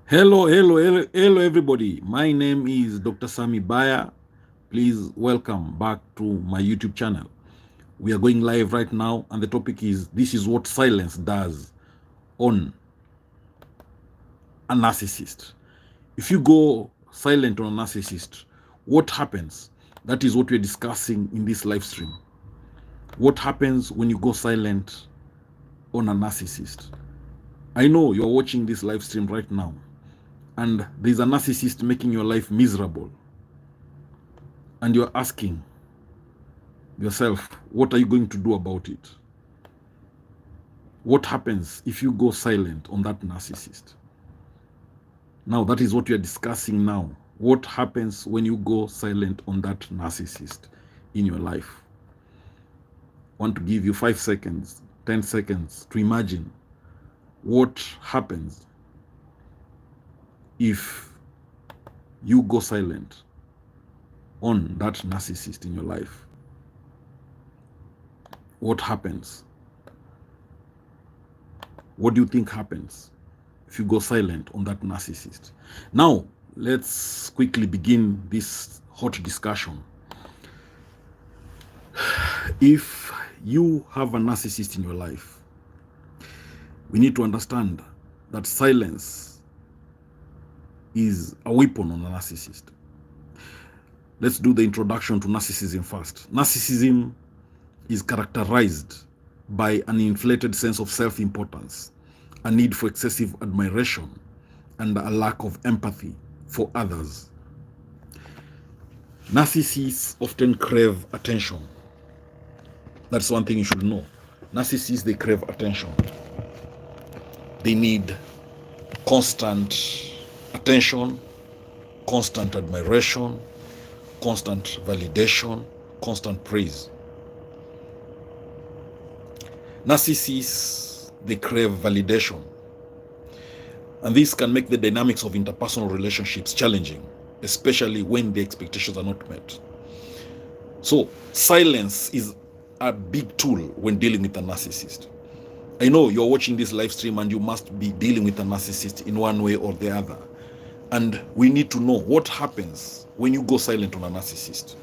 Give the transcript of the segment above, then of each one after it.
Hello, everybody. My name is Dr. Sammy Baya. Please welcome back to my YouTube channel. We are going live right now, and the topic is this is what silence does on a narcissist. If you go silent on a narcissist, what happens? That is what we're discussing in this live stream. What happens when you go silent on a narcissist? I know you're watching this live stream right now, and there's a narcissist making your life miserable, and you're asking yourself, what are you going to do about it? What happens if you go silent on that narcissist? Now, that is what we are discussing now. What happens when you go silent on that narcissist in your life? I want to give you 5 seconds, 10 seconds to imagine what happens if you go silent on that narcissist in your life. What happens? What do you think happens if you go silent on that narcissist? Now, let's quickly begin this hot discussion. If you have a narcissist in your life, we need to understand that silence is a weapon on a narcissist. Let's do the introduction to narcissism first. Narcissism is characterized by an inflated sense of self-importance, a need for excessive admiration, and a lack of empathy for others. Narcissists often crave attention. That's one thing you should know. Narcissists, they crave attention. They need constant attention, constant admiration, constant validation, constant praise. Narcissists, they crave validation. And this can make the dynamics of interpersonal relationships challenging, especially when the expectations are not met. So, silence is a big tool when dealing with a narcissist. I know you're watching this live stream and you must be dealing with a narcissist in one way or the other. And we need to know what happens when you go silent on a narcissist.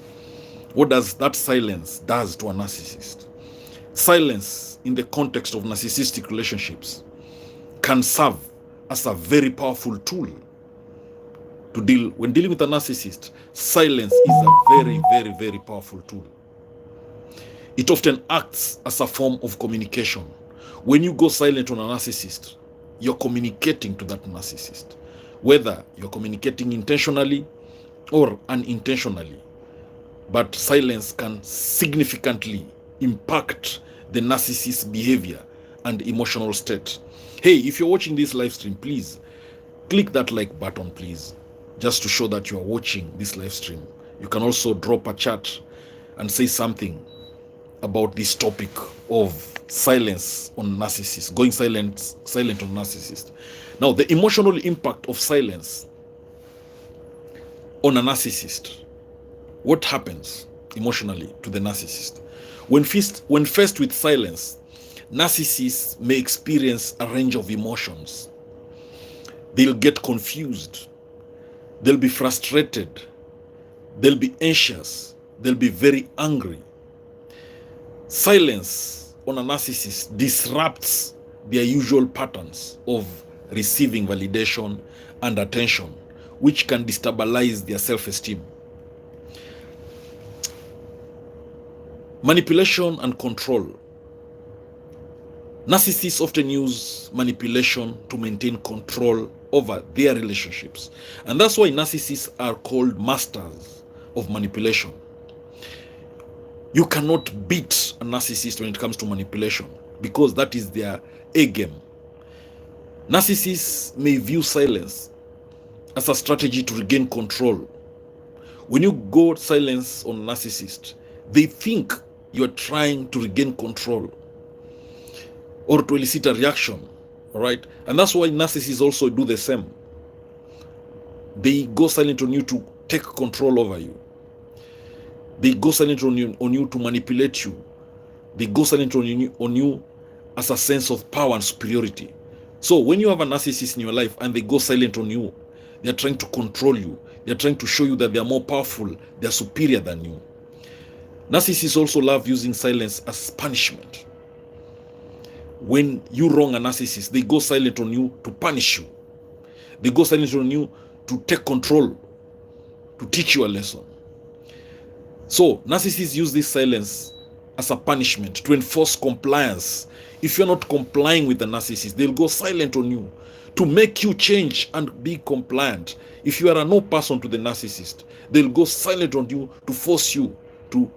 What does that silence does to a narcissist? Silence in the context of narcissistic relationships can serve as a very powerful tool to deal. When dealing with a narcissist, silence is a very powerful tool. It often acts as a form of communication. When you go silent on a narcissist, you're communicating to that narcissist, whether you're communicating intentionally or unintentionally. But silence can significantly impact the narcissist's behavior and emotional state. Hey, if you're watching this live stream, please click that like button, please, just to show that you are watching this live stream. You can also drop a chat and say something about this topic of silence on narcissists, going silent on narcissists. Now, the emotional impact of silence on a narcissist. What happens emotionally to the narcissist? When faced with silence, narcissists may experience a range of emotions. They'll get confused. They'll be frustrated. They'll be anxious. They'll be very angry. Silence on a narcissist disrupts their usual patterns of receiving validation and attention, which can destabilize their self-esteem. Manipulation and control. Narcissists often use manipulation to maintain control over their relationships. And that's why narcissists are called masters of manipulation. You cannot beat a narcissist when it comes to manipulation, because that is their A game. Narcissists may view silence as a strategy to regain control. When you go silence on a narcissist, they think you're trying to regain control or to elicit a reaction, all right? And that's why narcissists also do the same. They go silent on you to take control over you. They go silent on you to manipulate you. They go silent on you as a sense of power and superiority. So when you have a narcissist in your life and they go silent on you, they're trying to control you. They're trying to show you that they're more powerful, they're superior than you. Narcissists also love using silence as punishment. When you wrong a narcissist, they go silent on you to punish you. They go silent on you to take control, to teach you a lesson. So narcissists use this silence as a punishment to enforce compliance. If you're not complying with the narcissist, they'll go silent on you to make you change and be compliant. If you are a no person to the narcissist, they'll go silent on you to force you to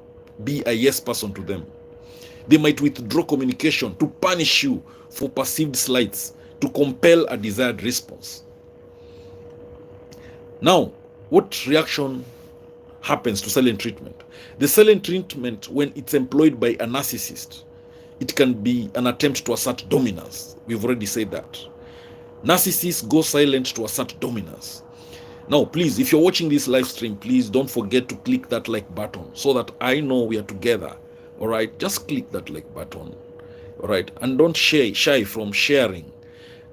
be a yes person to them. They might withdraw communication to punish you for perceived slights, to compel a desired response. Now, what reaction happens to silent treatment? The silent treatment, when it's employed by a narcissist, it can be an attempt to assert dominance. We've already said that. Narcissists go silent to assert dominance. Now, please, if you're watching this live stream, please don't forget to click that like button so that I know we are together. All right, just click that like button. All right, and don't shy from sharing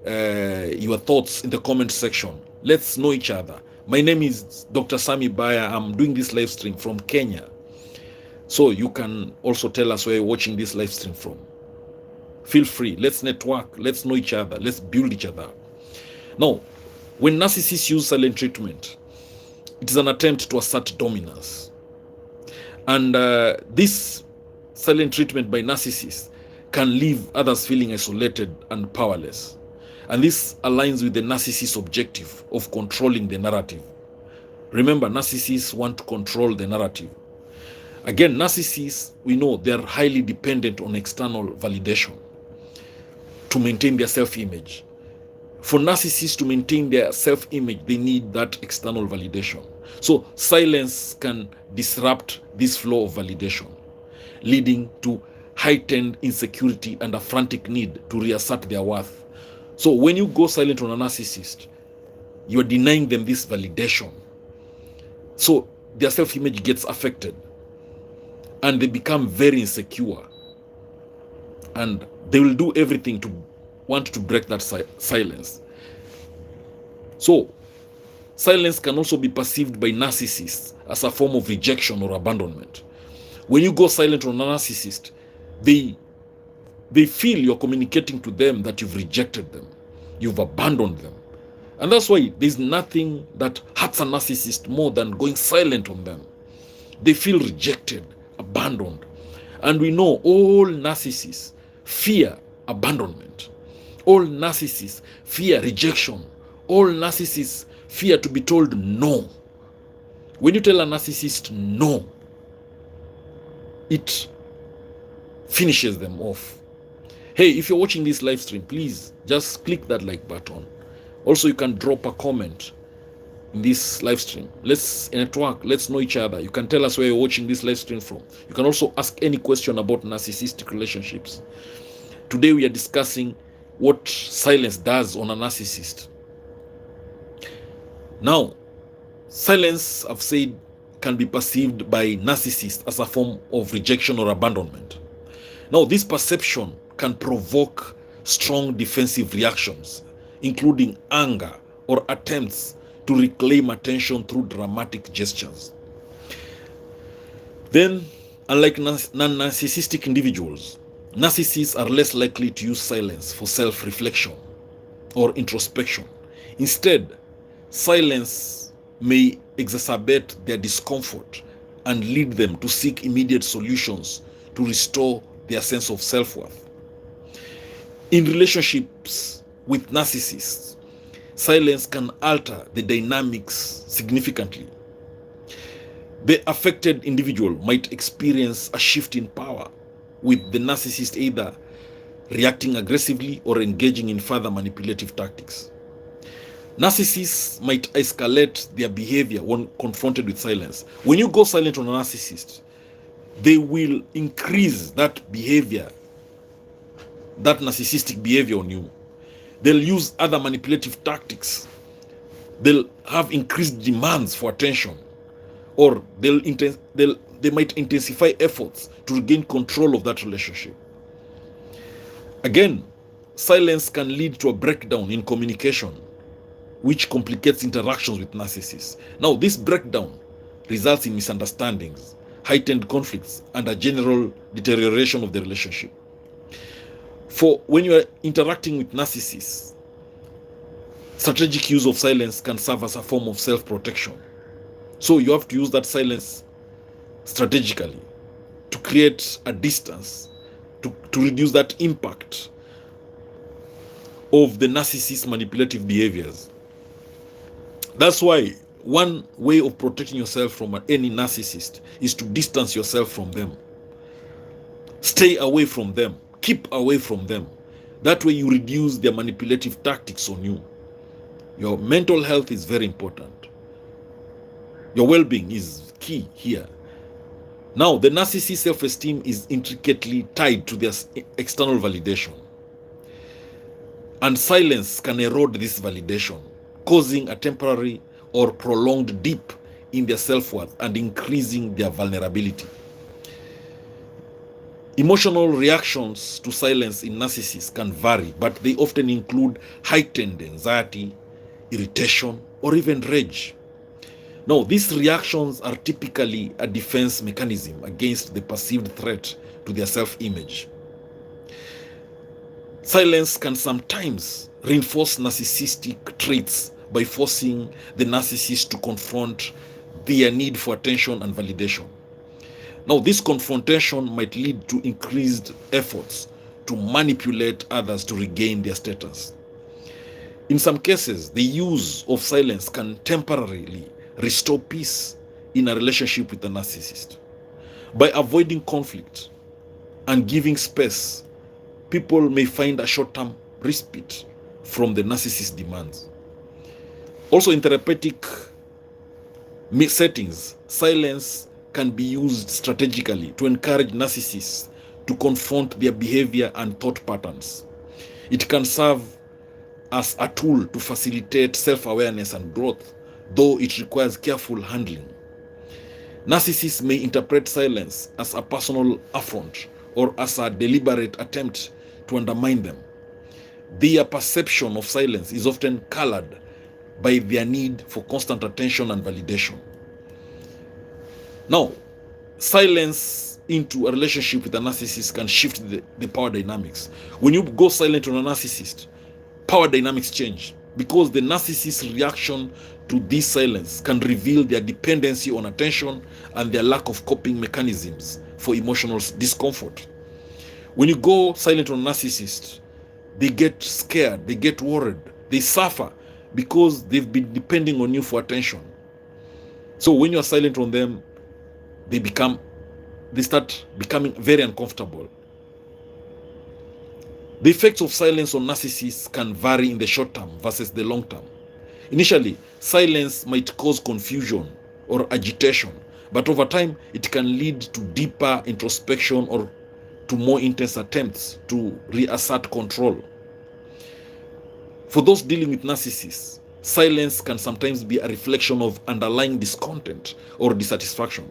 your thoughts in the comment section. Let's know each other. My name is Dr. Sammy Baya. I'm doing this live stream from Kenya. So you can also tell us where you're watching this live stream from. Feel free. Let's network. Let's know each other. Let's build each other. Now, when narcissists use silent treatment, it is an attempt to assert dominance. And this silent treatment by narcissists can leave others feeling isolated and powerless. And this aligns with the narcissist's objective of controlling the narrative. Remember, narcissists want to control the narrative. Again, narcissists, we know they are highly dependent on external validation to maintain their self-image. For narcissists to maintain their self-image, they need that external validation. So silence can disrupt this flow of validation, leading to heightened insecurity and a frantic need to reassert their worth. So when you go silent on a narcissist, you're denying them this validation. So their self-image gets affected and they become very insecure. And they will do everything to want to break that silence. So silence can also be perceived by narcissists as a form of rejection or abandonment. When you go silent on a narcissist, they feel you're communicating to them that you've rejected them, you've abandoned them. And that's why there's nothing that hurts a narcissist more than going silent on them. They feel rejected, abandoned. And we know all narcissists fear abandonment. All narcissists fear rejection. All narcissists fear to be told no. When you tell a narcissist no, it finishes them off. Hey, if you're watching this live stream, please just click that like button. Also, you can drop a comment in this live stream. Let's network. Let's know each other. You can tell us where you're watching this live stream from. You can also ask any question about narcissistic relationships. Today, we are discussing what silence does on a narcissist. Now, silence, I've said, can be perceived by narcissists as a form of rejection or abandonment. Now, this perception can provoke strong defensive reactions, including anger or attempts to reclaim attention through dramatic gestures. Then, unlike non-narcissistic individuals, narcissists are less likely to use silence for self-reflection or introspection. Instead, silence may exacerbate their discomfort and lead them to seek immediate solutions to restore their sense of self-worth. In relationships with narcissists, silence can alter the dynamics significantly. The affected individual might experience a shift in power, with the narcissist either reacting aggressively or engaging in further manipulative tactics. Narcissists might escalate their behavior when confronted with silence. When you go silent on a narcissist, they will increase that behavior, that narcissistic behavior on you. They'll use other manipulative tactics. They'll have increased demands for attention, or they might intensify efforts to regain control of that relationship. Again, silence can lead to a breakdown in communication, which complicates interactions with narcissists. Now, this breakdown results in misunderstandings, heightened conflicts, and a general deterioration of the relationship. For when you are interacting with narcissists, strategic use of silence can serve as a form of self-protection. So you have to use that silence strategically to create a distance, to reduce that impact of the narcissist's manipulative behaviors. That's why one way of protecting yourself from any narcissist is to distance yourself from them. Stay away from them. Keep away from them. That way you reduce their manipulative tactics on you. Your mental health is very important. Your well-being is key here. Now, the narcissist's self-esteem is intricately tied to their external validation. And silence can erode this validation, causing a temporary or prolonged dip in their self-worth and increasing their vulnerability. Emotional reactions to silence in narcissists can vary, but they often include heightened anxiety, irritation, or even rage. Now, these reactions are typically a defense mechanism against the perceived threat to their self-image. Silence can sometimes reinforce narcissistic traits by forcing the narcissist to confront their need for attention and validation. Now, this confrontation might lead to increased efforts to manipulate others to regain their status. In some cases, the use of silence can temporarily restore peace in a relationship with a narcissist. By avoiding conflict and giving space, people may find a short-term respite from the narcissist's demands. Also, in therapeutic settings, silence can be used strategically to encourage narcissists to confront their behavior and thought patterns. It can serve as a tool to facilitate self-awareness and growth, though it requires careful handling. Narcissists may interpret silence as a personal affront or as a deliberate attempt to undermine them. Their perception of silence is often colored by their need for constant attention and validation. Now, silence into a relationship with a narcissist can shift the power dynamics. When you go silent on a narcissist, power dynamics change because the narcissist's reaction to this silence can reveal their dependency on attention and their lack of coping mechanisms for emotional discomfort. When you go silent on a narcissist, they get scared, they get worried, they suffer because they've been depending on you for attention. So when you're silent on them, they start becoming very uncomfortable. The effects of silence on narcissists can vary in the short term versus the long term. Initially, silence might cause confusion or agitation, but over time, it can lead to deeper introspection or to more intense attempts to reassert control. For those dealing with narcissists, silence can sometimes be a reflection of underlying discontent or dissatisfaction.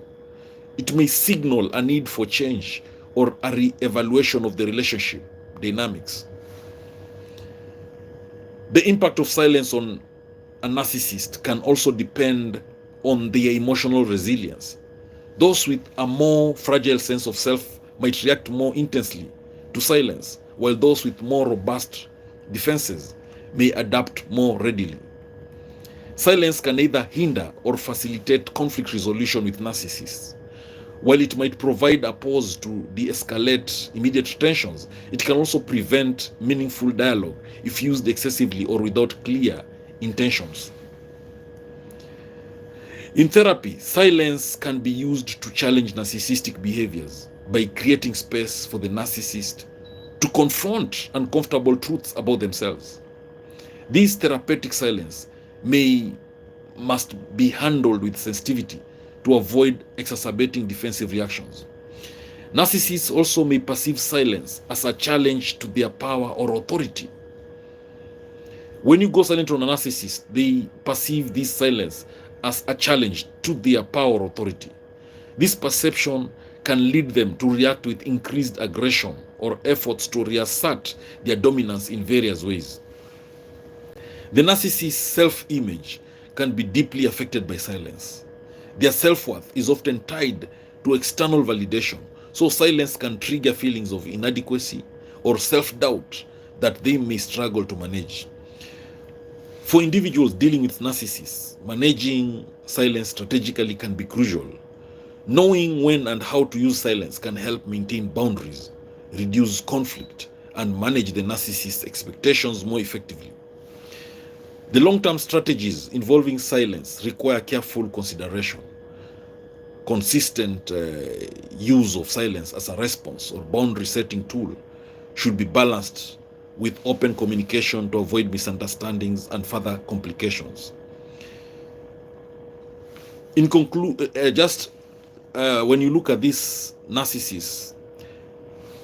It may signal a need for change or a re-evaluation of the relationship dynamics. The impact of silence on a narcissist can also depend on their emotional resilience. Those with a more fragile sense of self might react more intensely to silence, while those with more robust defenses may adapt more readily. Silence can either hinder or facilitate conflict resolution with narcissists. While it might provide a pause to de-escalate immediate tensions, it can also prevent meaningful dialogue if used excessively or without clear intentions. In therapy, silence can be used to challenge narcissistic behaviors by creating space for the narcissist to confront uncomfortable truths about themselves. This therapeutic silence must be handled with sensitivity to avoid exacerbating defensive reactions. Narcissists also may perceive silence as a challenge to their power or authority. When you go silent on a narcissist, they perceive this silence as a challenge to their power or authority. This perception can lead them to react with increased aggression or efforts to reassert their dominance in various ways. The narcissist's self-image can be deeply affected by silence. Their self-worth is often tied to external validation, so silence can trigger feelings of inadequacy or self-doubt that they may struggle to manage. For individuals dealing with narcissists, managing silence strategically can be crucial. Knowing when and how to use silence can help maintain boundaries, reduce conflict, and manage the narcissist's expectations more effectively. The long-term strategies involving silence require careful consideration. Consistent use of silence as a response or boundary-setting tool should be balanced with open communication to avoid misunderstandings and further complications. In conclusion, when you look at these narcissists,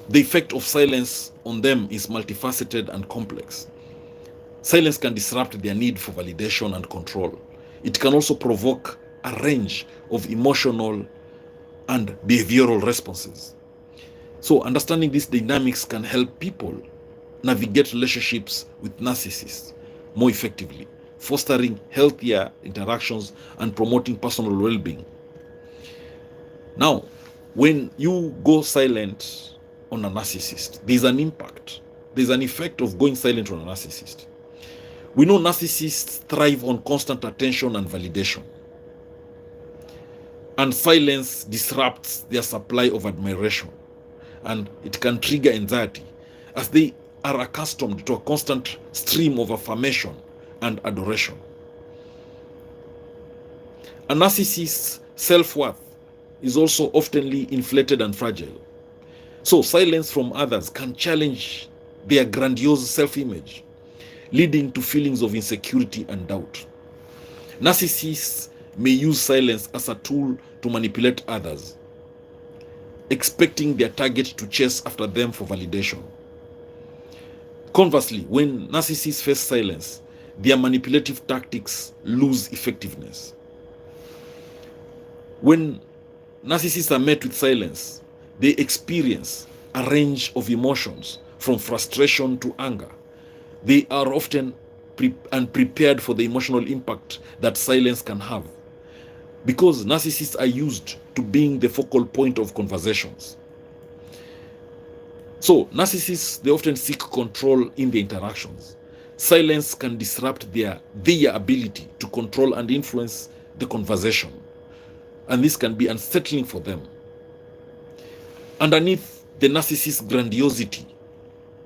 the effect of silence on them is multifaceted and complex. Silence can disrupt their need for validation and control. It can also provoke a range of emotional and behavioral responses. So understanding these dynamics can help people navigate relationships with narcissists more effectively, fostering healthier interactions and promoting personal well-being. Now, when you go silent on a narcissist, there's an impact. There's an effect of going silent on a narcissist. We know narcissists thrive on constant attention and validation. And silence disrupts their supply of admiration. And it can trigger anxiety as they are accustomed to a constant stream of affirmation and adoration. A narcissist's self-worth is also oftenly inflated and fragile. So silence from others can challenge their grandiose self-image, leading to feelings of insecurity and doubt. Narcissists may use silence as a tool to manipulate others, expecting their target to chase after them for validation. Conversely, when narcissists face silence, their manipulative tactics lose effectiveness. When narcissists are met with silence, they experience a range of emotions from frustration to anger. They are often unprepared for the emotional impact that silence can have, because narcissists are used to being the focal point of conversations. So narcissists, they often seek control in their interactions. Silence can disrupt their ability to control and influence the conversation, and this can be unsettling for them. Underneath the narcissist's grandiosity,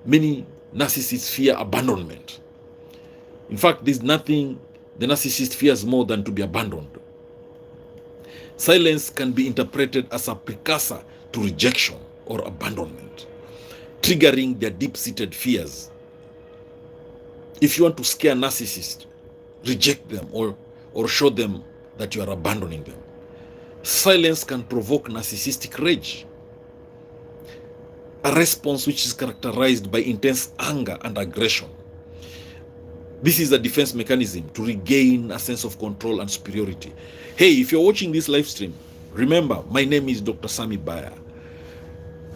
many narcissists fear abandonment. In fact, there's nothing the narcissist fears more than to be abandoned. Silence can be interpreted as a precursor to rejection or abandonment, triggering their deep-seated fears. If you want to scare narcissists, reject them or show them that you are abandoning them. Silence can provoke narcissistic rage, a response which is characterized by intense anger and aggression. This is a defense mechanism to regain a sense of control and superiority. Hey, if you're watching this live stream, remember, my name is Dr. Sammy Baya.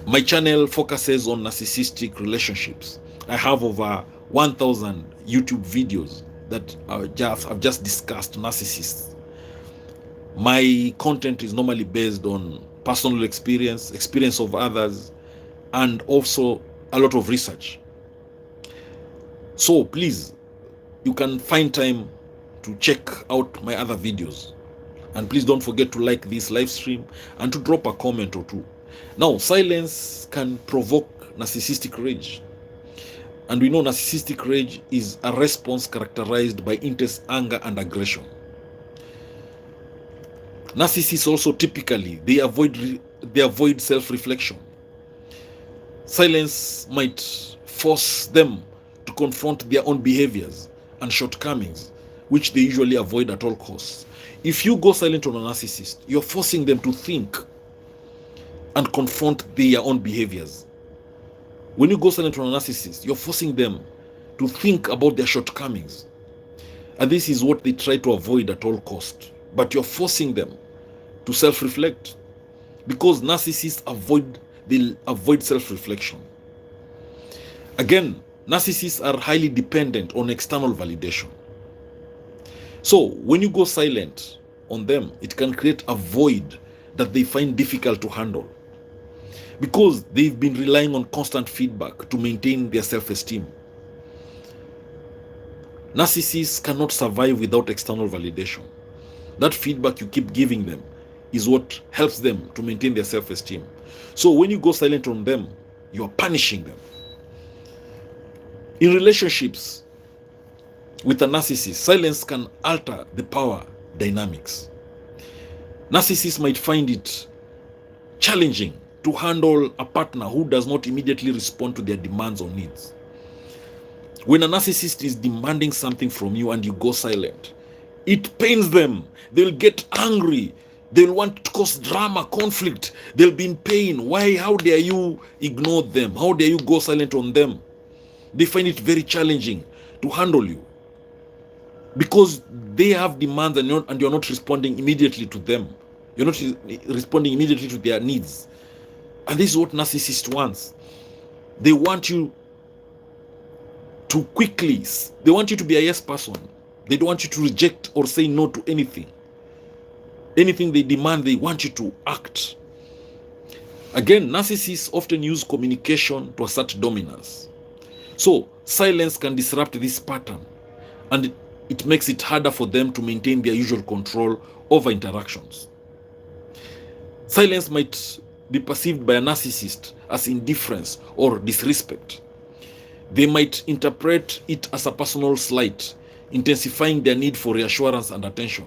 My channel focuses on narcissistic relationships. I have over 1,000 YouTube videos that I've just discussed narcissists. My content is normally based on personal experience of others, and also a lot of research. So please, you can find time to check out my other videos. And please don't forget to like this live stream and to drop a comment or two. Now, silence can provoke narcissistic rage. And we know narcissistic rage is a response characterized by intense anger and aggression. Narcissists also typically, they avoid self-reflection. Silence might force them to confront their own behaviors and shortcomings, which they usually avoid at all costs. If you go silent on a narcissist, you're forcing them to think and confront their own behaviors. When you go silent on a narcissist, you're forcing them to think about their shortcomings. And this is what they try to avoid at all costs. But you're forcing them to self-reflect, because narcissists avoid self-reflection. Again, narcissists are highly dependent on external validation. So when you go silent on them, it can create a void that they find difficult to handle, because they've been relying on constant feedback to maintain their self-esteem. Narcissists cannot survive without external validation. That feedback you keep giving them is what helps them to maintain their self-esteem. So when you go silent on them, you are punishing them. In relationships with a narcissist, silence can alter the power dynamics. Narcissists might find it challenging to handle a partner who does not immediately respond to their demands or needs. When a narcissist is demanding something from you and you go silent, it pains them. They'll get angry. They'll want to cause drama, conflict. They'll be in pain. Why? How dare you ignore them? How dare you go silent on them? They find it very challenging to handle you, because they have demands and you're not responding immediately to them. You're not responding immediately to their needs. And this is what narcissist wants. They want you to quickly, they want you to be a yes person. They don't want you to reject or say no to anything. Anything they demand, they want you to act. Again, narcissists often use communication to assert dominance. So silence can disrupt this pattern, and it makes it harder for them to maintain their usual control over interactions. Silence might be perceived by a narcissist as indifference or disrespect. They might interpret it as a personal slight, intensifying their need for reassurance and attention.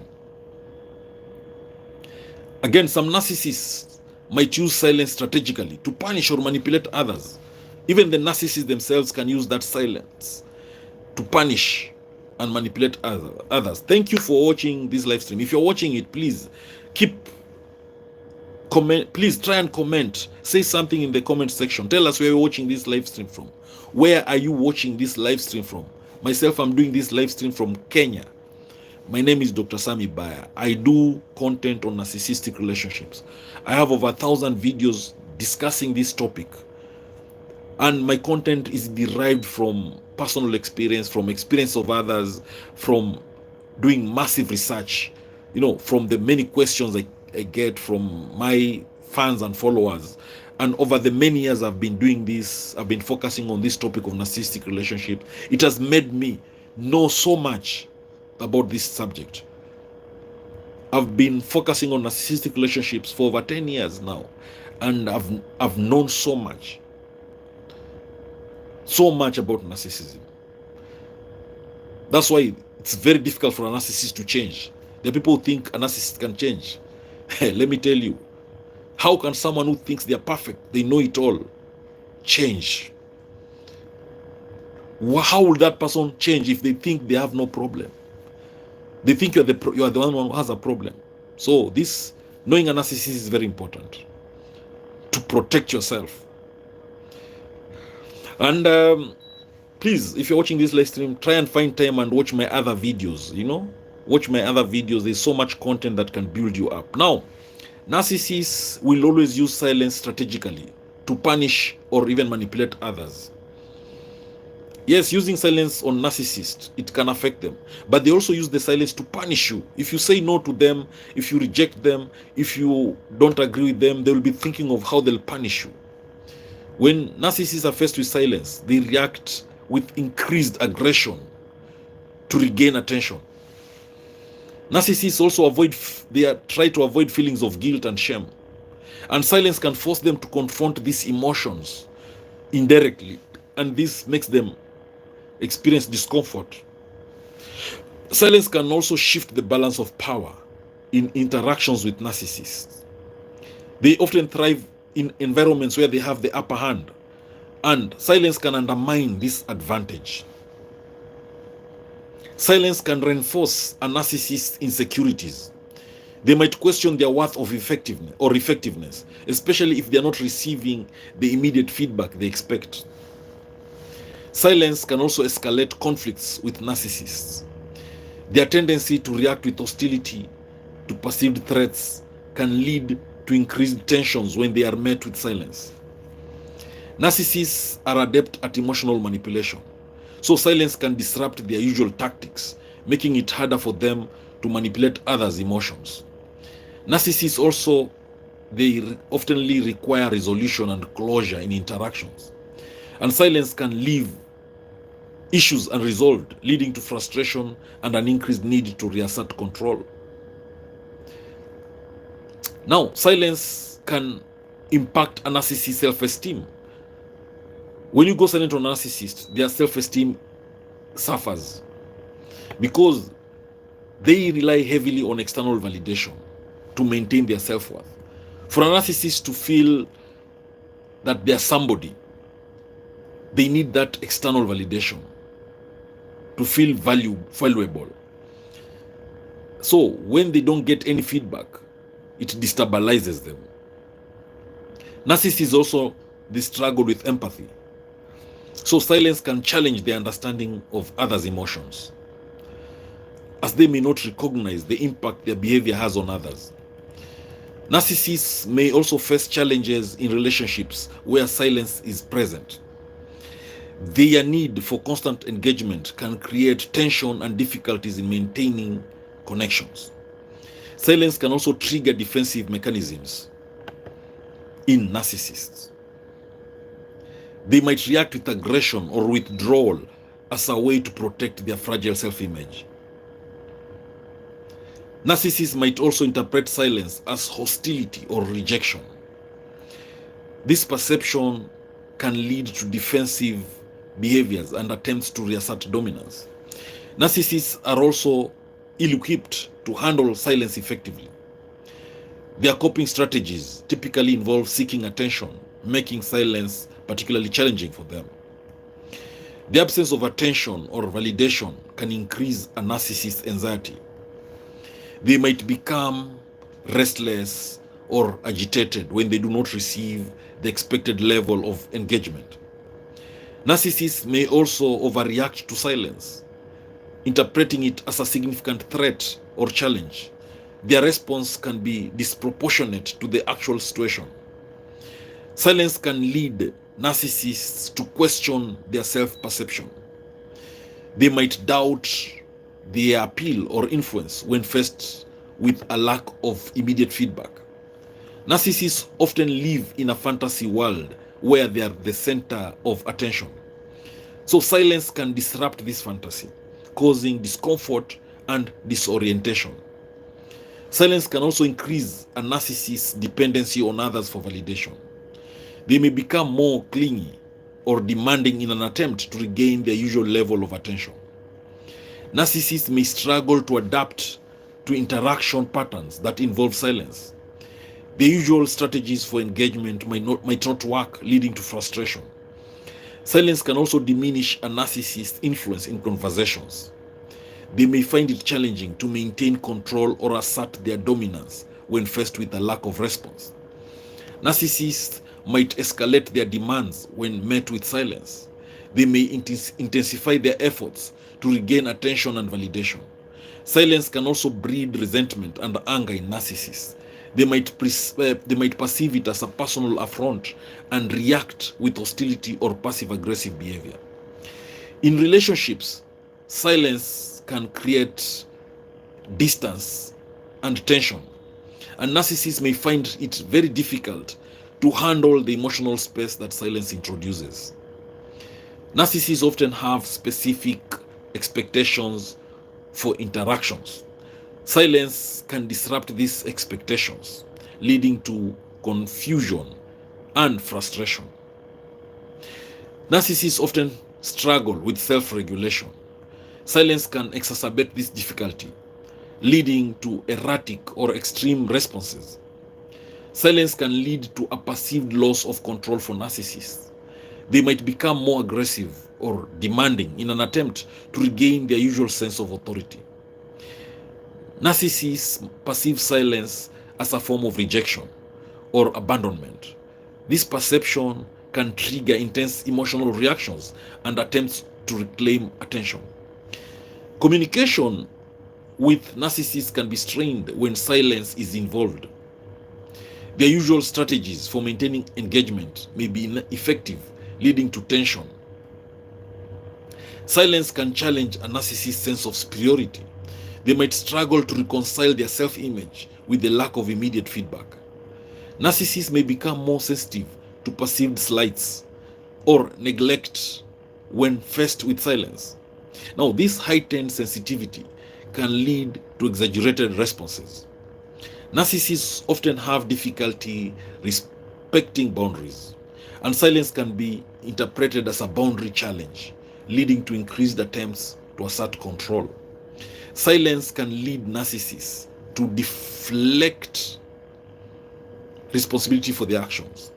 Again, some narcissists might use silence strategically to punish or manipulate others. Even the narcissists themselves can use that silence to punish and manipulate others. Thank you for watching this live stream. If you're watching it, please please try and comment. Say something in the comment section. Tell us where you're watching this live stream from. Where are you watching this live stream from? Myself, I'm doing this live stream from Kenya. My name is Dr. Sammy Baya. I do content on narcissistic relationships. I have over 1,000 videos discussing this topic. And my content is derived from personal experience, from experience of others, from doing massive research, from the many questions I get from my fans and followers. And over the many years I've been doing this, I've been focusing on this topic of narcissistic relationship. It has made me know so much about this subject. I've been focusing on narcissistic relationships for over 10 years now, and I've known so much about narcissism. That's why it's very difficult for a narcissist to change. There are people who think a narcissist can change. Let me tell you, how can someone who thinks they are perfect, they know it all, change? How will that person change if they think they have no problem? They think you are the one who has a problem. So this, knowing a narcissist is very important to protect yourself. And please, if you're watching this live stream, try and find time and watch my other videos. Watch my other videos. There's so much content that can build you up. Now, narcissists will always use silence strategically to punish or even manipulate others. Yes, using silence on narcissists, it can affect them. But they also use the silence to punish you. If you say no to them, if you reject them, if you don't agree with them, they will be thinking of how they'll punish you. When narcissists are faced with silence, they react with increased aggression to regain attention. Narcissists also try to avoid feelings of guilt and shame. And silence can force them to confront these emotions indirectly. And this makes them experience discomfort. Silence can also shift the balance of power in interactions with narcissists. They often thrive in environments where they have the upper hand, and silence can undermine this advantage. Silence can reinforce a narcissist's insecurities. They might question their worth of effectiveness, especially if they are not receiving the immediate feedback they expect. Silence can also escalate conflicts with narcissists. Their tendency to react with hostility to perceived threats can lead to increased tensions when they are met with silence. Narcissists are adept at emotional manipulation. So silence can disrupt their usual tactics, making it harder for them to manipulate others' emotions. Narcissists also, they oftenly require resolution and closure in interactions. And silence can leave issues unresolved, leading to frustration and an increased need to reassert control. Now, silence can impact a narcissist's self-esteem. When you go silent on narcissists, their self-esteem suffers because they rely heavily on external validation to maintain their self-worth. For a narcissist to feel that they are somebody, they need that external validation to feel valuable. So when they don't get any feedback, it destabilizes them. Narcissists also, they struggle with empathy. So silence can challenge their understanding of others' emotions, as they may not recognize the impact their behavior has on others. Narcissists may also face challenges in relationships where silence is present. Their need for constant engagement can create tension and difficulties in maintaining connections. Silence can also trigger defensive mechanisms in narcissists. They might react with aggression or withdrawal as a way to protect their fragile self-image. Narcissists might also interpret silence as hostility or rejection. This perception can lead to defensive behaviors and attempts to reassert dominance. Narcissists are also ill-equipped to handle silence effectively. Their coping strategies typically involve seeking attention, making silence particularly challenging for them. The absence of attention or validation can increase a narcissist's anxiety. They might become restless or agitated when they do not receive the expected level of engagement. Narcissists may also overreact to silence, interpreting it as a significant threat or challenge. Their response can be disproportionate to the actual situation. Silence can lead narcissists to question their self-perception. They might doubt their appeal or influence when faced with a lack of immediate feedback. Narcissists often live in a fantasy world where they are the center of attention. So silence can disrupt this fantasy, causing discomfort and disorientation. Silence can also increase a narcissist's dependency on others for validation. They may become more clingy or demanding in an attempt to regain their usual level of attention. Narcissists may struggle to adapt to interaction patterns that involve silence. The usual strategies for engagement might not work, leading to frustration. Silence can also diminish a narcissist's influence in conversations. They may find it challenging to maintain control or assert their dominance when faced with a lack of response. Narcissists might escalate their demands when met with silence. They may intensify their efforts to regain attention and validation. Silence can also breed resentment and anger in narcissists. They might perceive it as a personal affront and react with hostility or passive-aggressive behavior. In relationships, silence can create distance and tension, and narcissists may find it very difficult to handle the emotional space that silence introduces. Narcissists often have specific expectations for interactions. Silence can disrupt these expectations, leading to confusion and frustration. Narcissists often struggle with self-regulation. Silence can exacerbate this difficulty, leading to erratic or extreme responses. Silence can lead to a perceived loss of control for narcissists. They might become more aggressive or demanding in an attempt to regain their usual sense of authority. Narcissists perceive silence as a form of rejection or abandonment. This perception can trigger intense emotional reactions and attempts to reclaim attention. Communication with narcissists can be strained when silence is involved. Their usual strategies for maintaining engagement may be ineffective, leading to tension. Silence can challenge a narcissist's sense of superiority. They might struggle to reconcile their self-image with the lack of immediate feedback. Narcissists may become more sensitive to perceived slights or neglect when faced with silence. Now, this heightened sensitivity can lead to exaggerated responses. Narcissists often have difficulty respecting boundaries, and silence can be interpreted as a boundary challenge, leading to increased attempts to assert control. Silence can lead narcissists to deflect responsibility for their actions.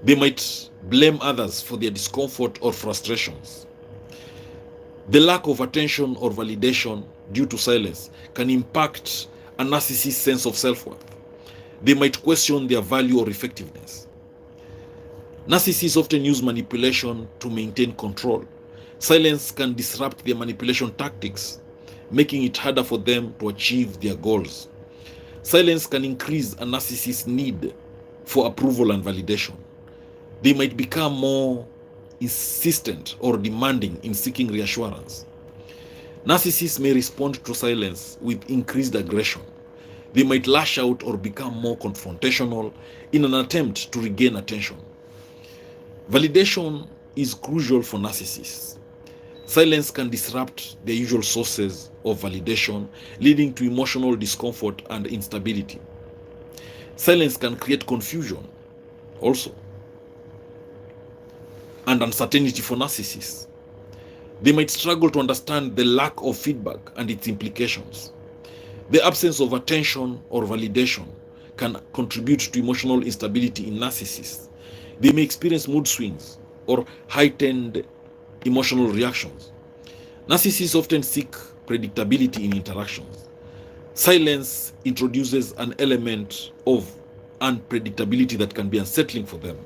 They might blame others for their discomfort or frustrations. The lack of attention or validation due to silence can impact a narcissist's sense of self-worth. They might question their value or effectiveness. Narcissists often use manipulation to maintain control. Silence can disrupt their manipulation tactics, making it harder for them to achieve their goals. Silence can increase a narcissist's need for approval and validation. They might become more insistent or demanding in seeking reassurance. Narcissists may respond to silence with increased aggression. They might lash out or become more confrontational in an attempt to regain attention. Validation is crucial for narcissists. Silence can disrupt their usual sources of validation, leading to emotional discomfort and instability. Silence can create confusion also and uncertainty for narcissists. They might struggle to understand the lack of feedback and its implications. The absence of attention or validation can contribute to emotional instability in narcissists. They may experience mood swings or heightened emotional reactions. Narcissists often seek predictability in interactions. Silence introduces an element of unpredictability that can be unsettling for them.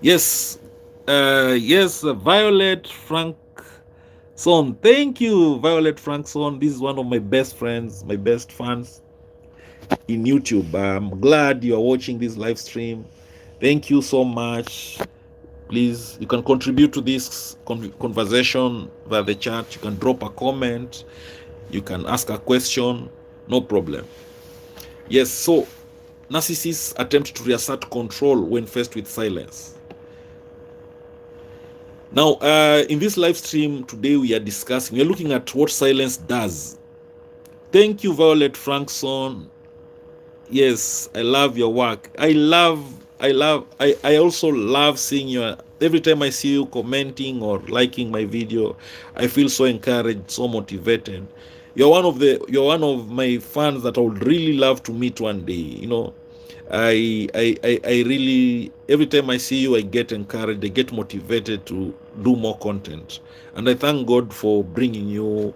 Yes, Violet Frankson. Thank you, Violet Frankson. This is one of my best friends, my best fans in YouTube. I'm glad you are watching this live stream. Thank you so much. Please, you can contribute to this conversation via the chat. You can drop a comment. You can ask a question. No problem. Yes, so narcissists attempt to reassert control when faced with silence. Now, in this live stream today, we are looking at what silence does. Thank you, Violet Frankson. Yes, I love your work. I also love seeing you. Every time I see you commenting or liking my video, I feel so encouraged, so motivated. You're one of my fans that I would really love to meet one day. You know, I really, every time I see you, I get encouraged, I get motivated to do more content, and I thank God for bringing you,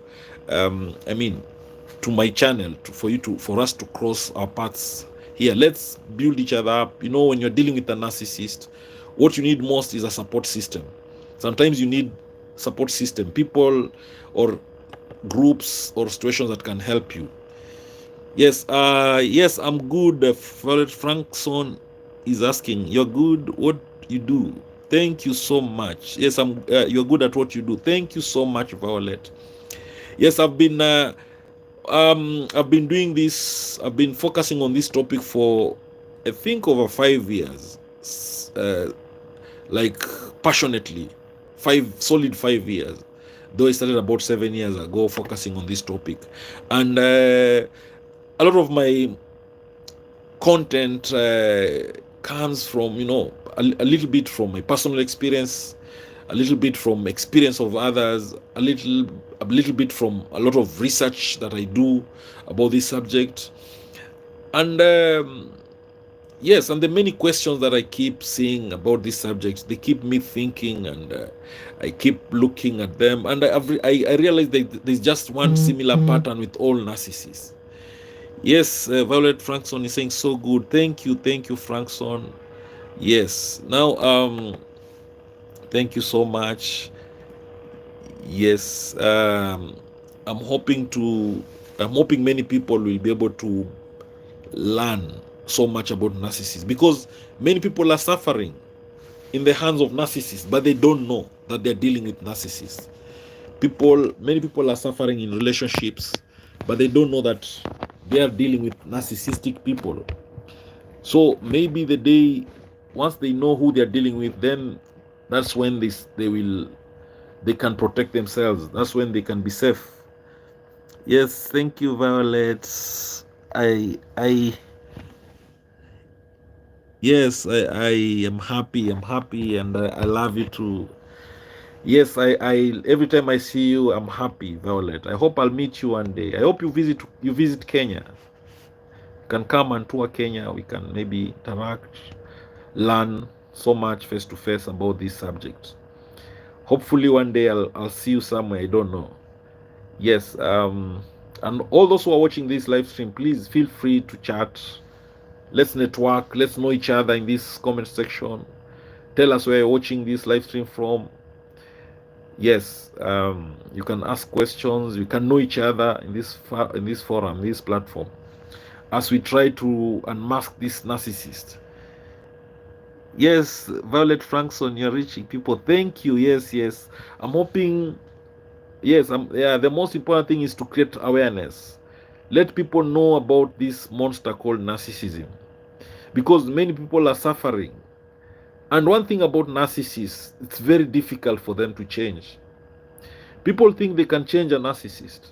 to my channel, for us to cross our paths here. Let's build each other up. You know, when you're dealing with a narcissist, what you need most is a support system. Sometimes you need support system, people or groups or situations that can help you. Yes, I'm good. Violet Frankson is asking, you're good what you do. Thank you so much. Yes, you're good at what you do. Thank you so much, Violet. Yes, I've been doing this. I've been focusing on this topic for, I think, over 5 years, like passionately, solid 5 years. Though I started about 7 years ago focusing on this topic, and a lot of my content comes from, you know, a little bit from my personal experience, a little bit from experience of others, a little bit from a lot of research that I do about this subject, and yes, and the many questions that I keep seeing about this subject, they keep me thinking, and I keep looking at them, and I realize that there's just one similar pattern with all narcissists. Yes, Violet Frankson is saying so good. Thank you, Frankson. Yes. Now, thank you so much. Yes, I'm hoping many people will be able to learn so much about narcissists, because many people are suffering in the hands of narcissists, but they don't know that they're dealing with narcissists. Many people are suffering in relationships, but they don't know that they are dealing with narcissistic people. So maybe the day, once they know who they are dealing with, then that's when they can protect themselves. That's when they can be safe. Yes, thank you, Violet. I yes, I am happy. I'm happy, and I love you too. Yes, I every time I see you, I'm happy, Violet. I hope I'll meet you one day. I hope you visit Kenya. You can come and tour Kenya. We can maybe interact, learn so much face to face about this subject. Hopefully one day I'll see you somewhere. I don't know. Yes, and all those who are watching this live stream, please feel free to chat. Let's network. Let's know each other in this comment section. Tell us where you're watching this live stream from. Yes, you can ask questions. We can know each other in this forum, this platform, as we try to unmask this narcissist. Yes, Violet Frankson, you're reaching people. Thank you. Yes. I'm hoping. Yes, the most important thing is to create awareness. Let people know about this monster called narcissism, because many people are suffering. And one thing about narcissists, it's very difficult for them to change. People think they can change a narcissist.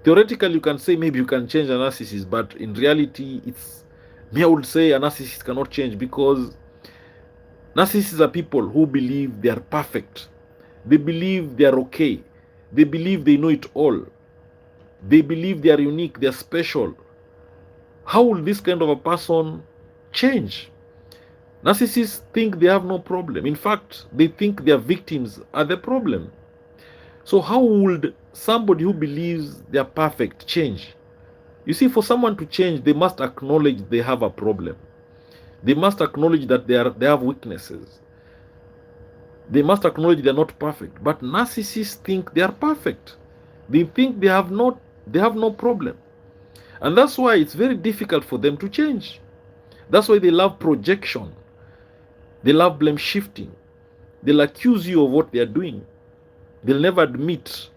Theoretically, you can say maybe you can change a narcissist, but in reality, I would say a narcissist cannot change, because narcissists are people who believe they are perfect. They believe they are okay. They believe they know it all. They believe they are unique, they are special. How will this kind of a person change? Narcissists think they have no problem. In fact, they think their victims are the problem. So how would somebody who believes they are perfect change? You see, for someone to change, they must acknowledge they have a problem. They must acknowledge that they have weaknesses. They must acknowledge they are not perfect. But narcissists think they are perfect. They think they have no problem. And that's why it's very difficult for them to change. That's why they love projection. They love blame shifting. They'll accuse you of what they are doing. They'll never admit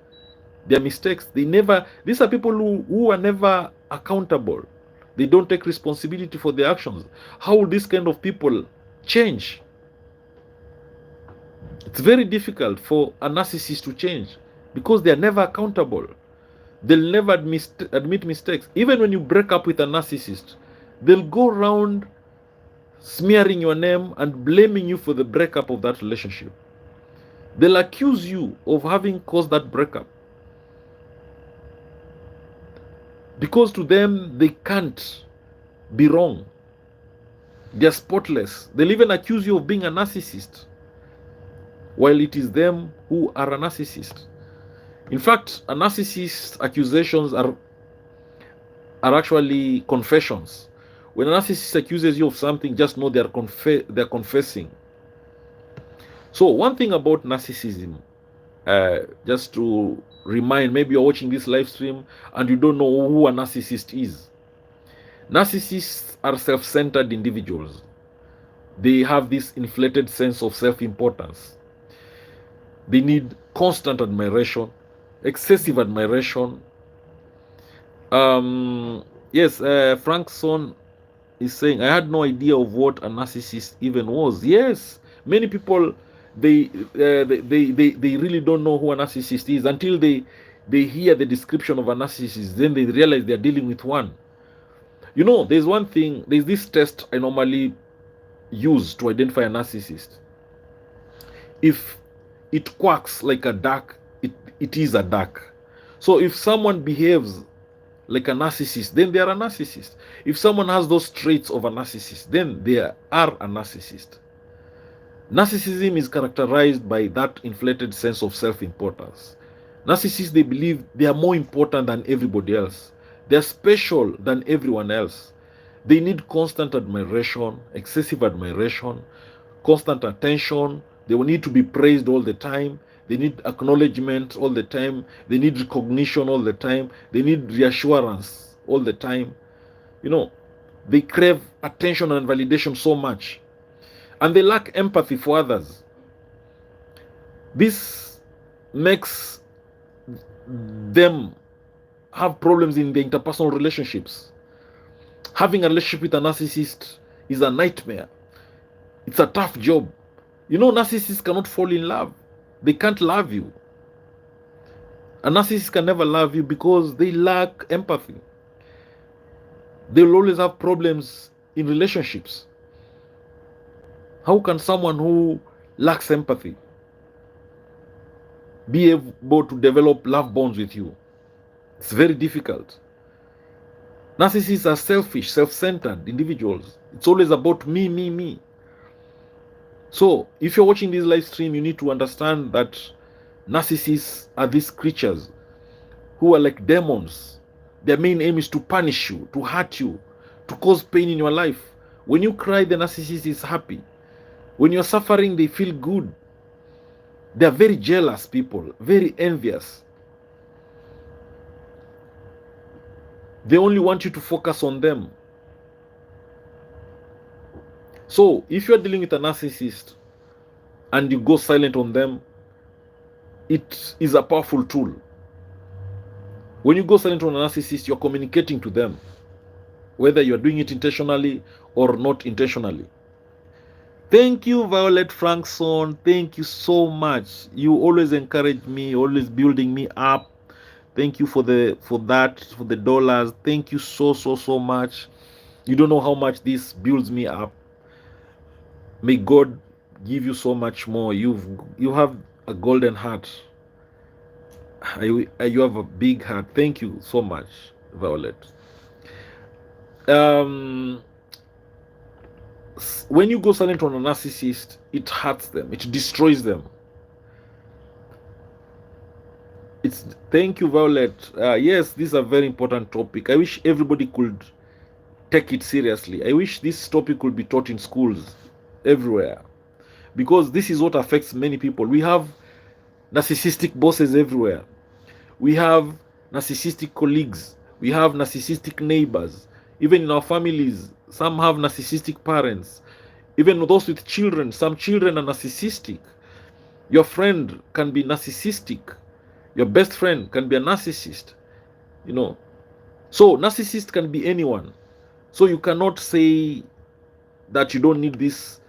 their mistakes. These are people who are never accountable. They don't take responsibility for their actions. How will these kind of people change? It's very difficult for a narcissist to change, because they are never accountable. They'll never admit mistakes. Even when you break up with a narcissist, they'll go around smearing your name and blaming you for the breakup of that relationship. They'll accuse you of having caused that breakup, because to them, they can't be wrong. They're spotless. They'll even accuse you of being a narcissist, while it is them who are a narcissist. In fact, a narcissist's accusations are actually confessions. When a narcissist accuses you of something, just know they're confessing. So one thing about narcissism, just to remind, maybe you're watching this live stream and you don't know who a narcissist is. Narcissists are self-centered individuals. They have this inflated sense of self-importance. They need constant admiration, excessive admiration. Yes, Frankson is saying, I had no idea of what a narcissist even was. Yes, many people, they really don't know who a narcissist is until they hear the description of a narcissist. Then they realize they're dealing with one. You know, there's this test I normally use to identify a narcissist. If it quacks like a duck, it is a duck. So if someone behaves like a narcissist, then they are a narcissist. If someone has those traits of a narcissist, then they are a narcissist. Narcissism is characterized by that inflated sense of self-importance. Narcissists, they believe they are more important than everybody else. They are special than everyone else. They need constant admiration, excessive admiration, constant attention. They will need to be praised all the time. They need acknowledgement all the time. They need recognition all the time. They need reassurance all the time. You know, They crave attention and validation so much. And they lack empathy for others. This makes them have problems in their interpersonal relationships. Having a relationship with a narcissist is a nightmare. It's a tough job. You know, narcissists cannot fall in love. They can't love you. A narcissist can never love you because they lack empathy. They will always have problems in relationships. How can someone who lacks empathy be able to develop love bonds with you? It's very difficult. Narcissists are selfish, self-centered individuals. It's always about me, me, me. So, if you're watching this live stream, you need to understand that narcissists are these creatures who are like demons. Their main aim is to punish you, to hurt you, to cause pain in your life. When you cry, the narcissist is happy. When you're suffering, they feel good. They are very jealous people, very envious. They only want you to focus on them. So, if you're dealing with a narcissist and you go silent on them, it is a powerful tool. When you go silent on a narcissist, you're communicating to them, whether you're doing it intentionally or not intentionally. Thank you, Violet Frankson. Thank you so much. You always encourage me, always building me up. Thank you for the dollars. Thank you so much. You don't know how much this builds me up. May God give you so much more. You have a golden heart. You have a big heart. Thank you so much, Violet. When you go silent on a narcissist, it hurts them. It destroys them. Thank you, Violet. Yes, this is a very important topic. I wish everybody could take it seriously. I wish this topic could be taught in schools everywhere, because this is what affects many people. We have narcissistic bosses everywhere. We have narcissistic colleagues. We have narcissistic neighbors. Even in our families, some have narcissistic parents. Even those with children, some children are narcissistic. Your friend can be narcissistic. Your best friend can be a narcissist. You know. So narcissist can be anyone. So you cannot say that you don't need this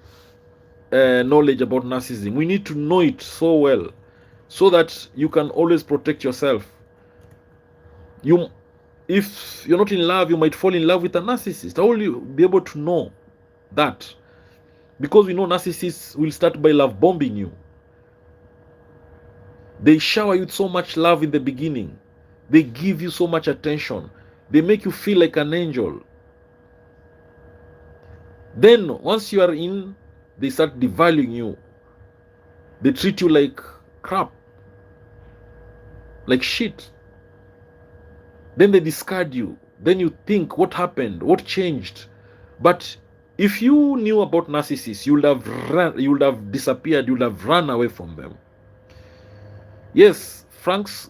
knowledge about narcissism. We need to know it so well, so that you can always protect yourself. If you're not in love, you might fall in love with a narcissist. How will you be able to know that? Because we know narcissists will start by love bombing you. They shower you with so much love in the beginning. They give you so much attention. They make you feel like an angel. Then, once you are in, they start devaluing you. They treat you like crap, like shit. Then they discard you. Then you think, what happened? What changed? But if you knew about narcissists, you would have disappeared. You would have run away from them. Yes,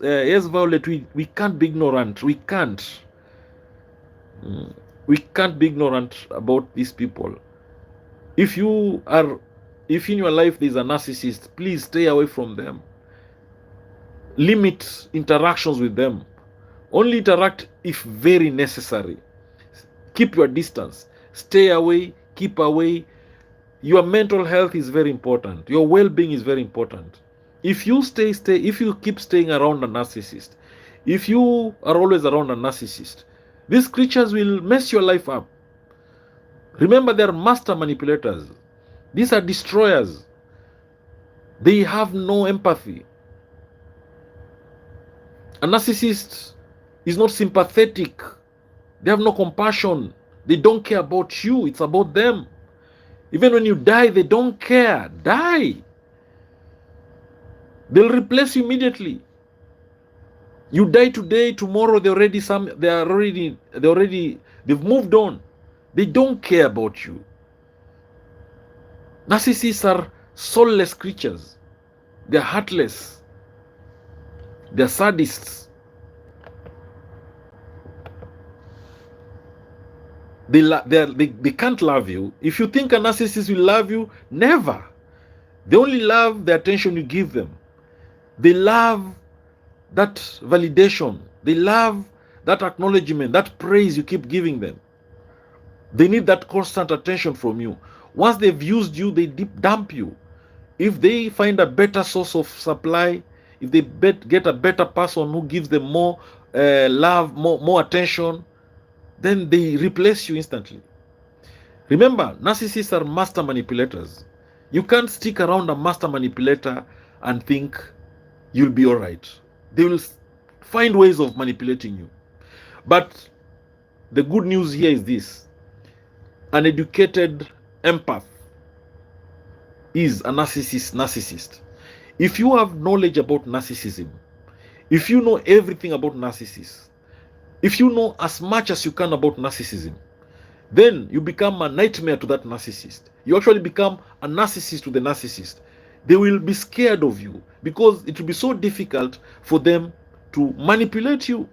yes, Violet, we can't be ignorant. We can't. We can't be ignorant about these people. If in your life there's a narcissist, please stay away from them. Limit interactions with them. Only interact if very necessary. Keep your distance. Stay away. Keep away. Your mental health is very important. Your well-being is very important. If you if you keep staying around a narcissist, if you are always around a narcissist, these creatures will mess your life up. Remember, they are master manipulators. These are destroyers. They have no empathy. A narcissist is not sympathetic. They have no compassion. They don't care about you. It's about them. Even when you die, they don't care. Die. They'll replace you immediately. You die today, tomorrow they've moved on. They don't care about you. Narcissists are soulless creatures. They're heartless. They're sadists. They can't love you. If you think a narcissist will love you, never. They only love the attention you give them. They love that validation. They love that acknowledgement, that praise you keep giving them. They need that constant attention from you. Once they've used you, they dump you. If they find a better source of supply, if they get a better person who gives them more love, more attention, then they replace you instantly. Remember, narcissists are master manipulators. You can't stick around a master manipulator and think you'll be all right. They will find ways of manipulating you. But the good news here is this: an educated empath is a narcissist. If you have knowledge about narcissism, if you know everything about narcissists, if you know as much as you can about narcissism, then you become a nightmare to that narcissist. You actually become a narcissist to the narcissist. They will be scared of you because it will be so difficult for them to manipulate you.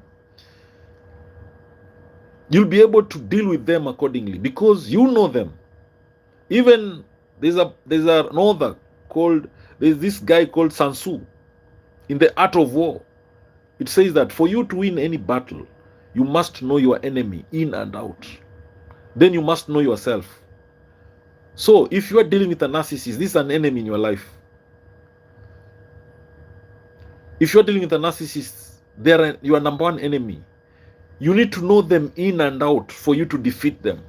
You'll be able to deal with them accordingly because you know them. Even there's this guy called Sun Tzu in The Art of War. It says that for you to win any battle, you must know your enemy in and out. Then you must know yourself. So if you are dealing with a narcissist, this is an enemy in your life. If you are dealing with a narcissist, they're your number one enemy. You need to know them in and out for you to defeat them.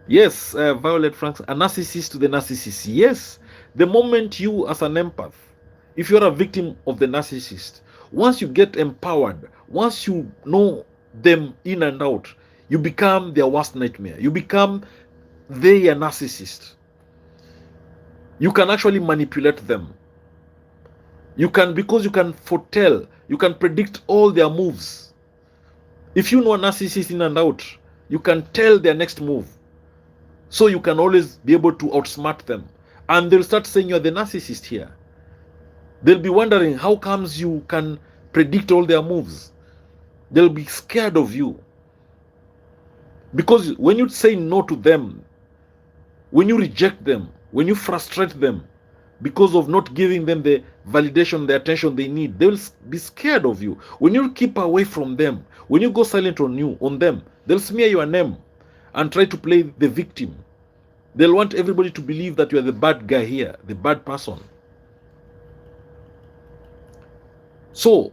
Yes, Violet Franks, a narcissist to the narcissist. Yes, the moment you as an empath, if you're a victim of the narcissist, once you get empowered, once you know them in and out, you become their worst nightmare. You become their narcissist. You can actually manipulate them. You can, because you can foretell, you can predict all their moves. If you know a narcissist in and out, you can tell their next move. So you can always be able to outsmart them. And they'll start saying you're the narcissist here. They'll be wondering how comes you can predict all their moves. They'll be scared of you. Because when you say no to them, when you reject them, when you frustrate them because of not giving them the validation, the attention they need, they will be scared of you. When you keep away from them, when you go silent on them, they'll smear your name and try to play the victim. They'll want everybody to believe that you are the bad guy here, the bad person. So,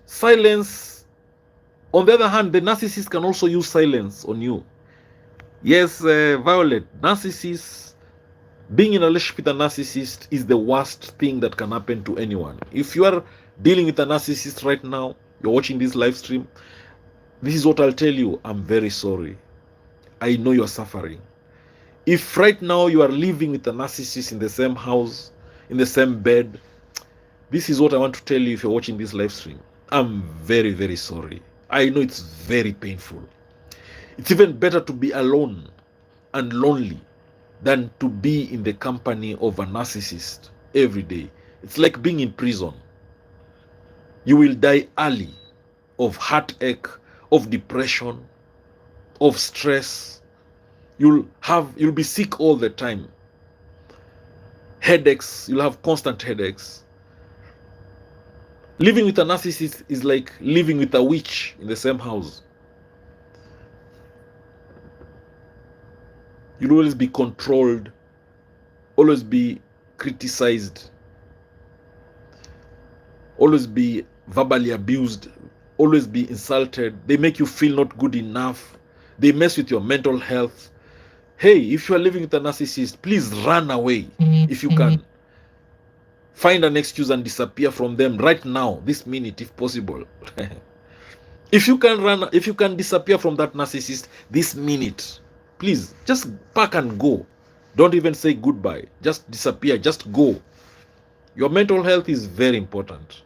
silence. On the other hand, the narcissist can also use silence on you. Yes, Violet, narcissists, being in a relationship with a narcissist is the worst thing that can happen to anyone. If you are dealing with a narcissist right now, you're watching this live stream, this is what I'll tell you. I'm very sorry. I know you're suffering. If right now you are living with a narcissist in the same house, in the same bed, this is what I want to tell you if you're watching this live stream. I'm very, very sorry. I know it's very painful. It's even better to be alone and lonely than to be in the company of a narcissist every day. It's like being in prison. You will die early of heartache, of depression, of stress. You'll be sick all the time. Headaches, you'll have constant headaches. Living with a narcissist is like living with a witch in the same house. You'll always be controlled, always be criticized, always be verbally abused, always be insulted. They make you feel not good enough. They mess with your mental health. Hey, if you are living with a narcissist, please run away if you can. Find an excuse and disappear from them right now, this minute, if possible. If you can disappear from that narcissist this minute, please just pack and go. Don't even say goodbye. Just disappear. Just go. Your mental health is very important.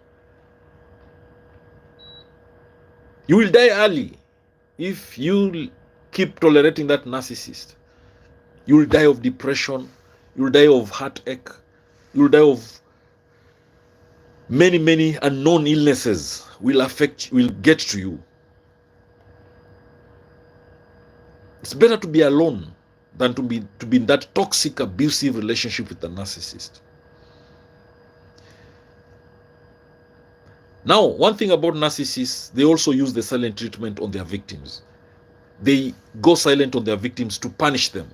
You will die early if you keep tolerating that narcissist. You will die of depression. You will die of heartache. You will die of many unknown illnesses will get to you. It's better to be alone than to be in that toxic, abusive relationship with the narcissist. Now, one thing about narcissists, they also use the silent treatment on their victims. They go silent on their victims to punish them.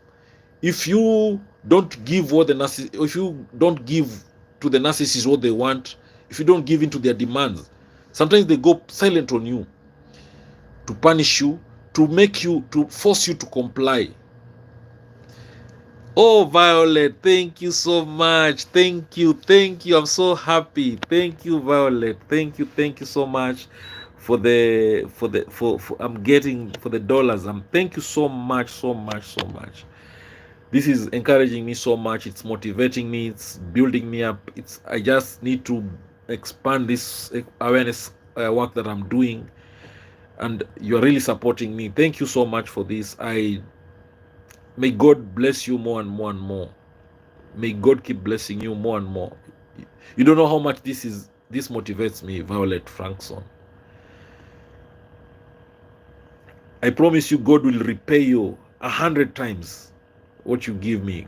If you don't give what the narcissist, if you don't give to the narcissist what they want, if you don't give in to their demands, sometimes they go silent on you to punish you, to make you, to force you to comply. Oh, Violet, thank you so much. Thank you. I'm so happy. Thank you, Violet. Thank you so much for I'm getting for the dollars. Thank you so much. This is encouraging me so much. It's motivating me. It's building me up. I just need to expand this awareness work that I'm doing, and you're really supporting me. Thank you so much for this. May God bless you more and more and more. May God keep blessing you more and more. You don't know how much this motivates me, Violet Frankson. I promise you, God will repay you 100 times what you give me.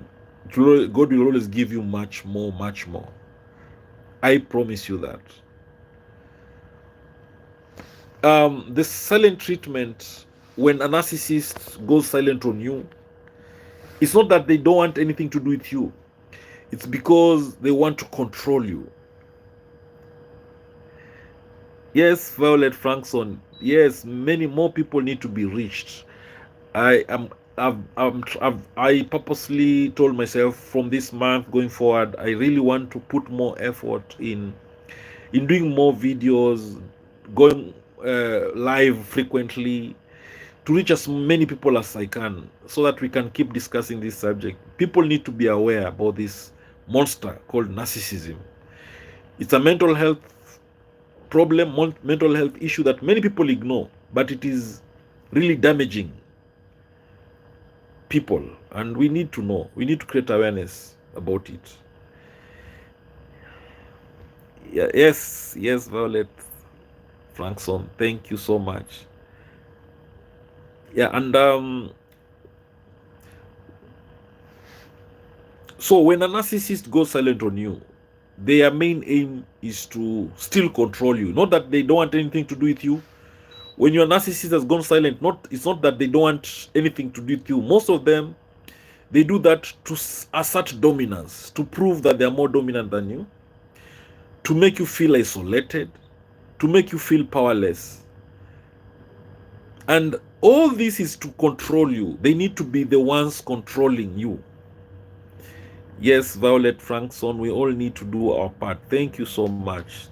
God will always give you much more. I promise you that. The silent treatment, when a narcissist goes silent on you, it's not that they don't want anything to do with you. It's because they want to control you. Yes, Violet Frankson. Yes, many more people need to be reached. I purposely told myself from this month going forward, I really want to put more effort in doing more videos, going live frequently, to reach as many people as I can, so that we can keep discussing this subject. People need to be aware about this monster called narcissism. It's a mental health problem, mental health issue that many people ignore, but it is really damaging people, and we need to know. We need to create awareness about it. Yeah, yes, Violet Frankson, thank you so much. Yeah, and so when a narcissist goes silent on you, their main aim is to still control you. Not that they don't want anything to do with you. When your narcissist has gone silent, it's not that they don't want anything to do with you. Most of them, they do that to assert dominance, to prove that they are more dominant than you, to make you feel isolated, to make you feel powerless. And all this is to control you. They need to be the ones controlling you. Yes, Violet Frankson, we all need to do our part. Thank you so much.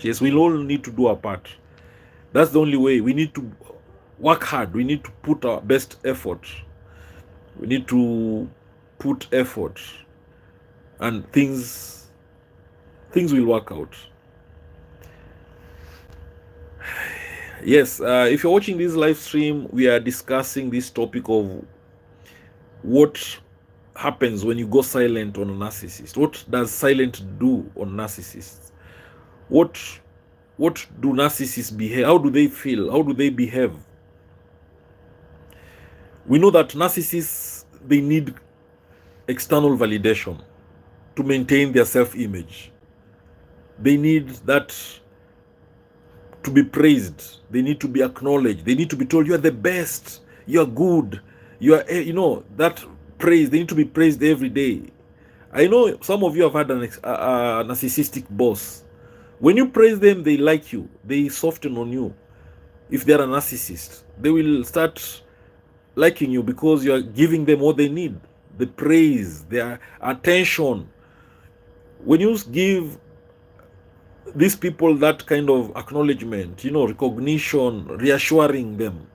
Yes, we all need to do our part. That's the only way. We need to work hard. We need to put our best effort. We need to put effort, and things will work out. Yes, if you're watching this live stream, we are discussing this topic of what happens when you go silent on a narcissist. What does silent do on narcissists? What do narcissists behave? How do they feel? How do they behave? We know that narcissists, they need external validation to maintain their self-image. They need that to be praised. They need to be acknowledged. They need to be told, you are the best, you are good, you are, that praise. They need to be praised every day. I know some of you have had a narcissistic boss. When you praise them, they like you. They soften on you. If they're a narcissist, they will start liking you because you are giving them what they need. The praise, their attention. When you give these people that kind of acknowledgement, recognition, reassuring them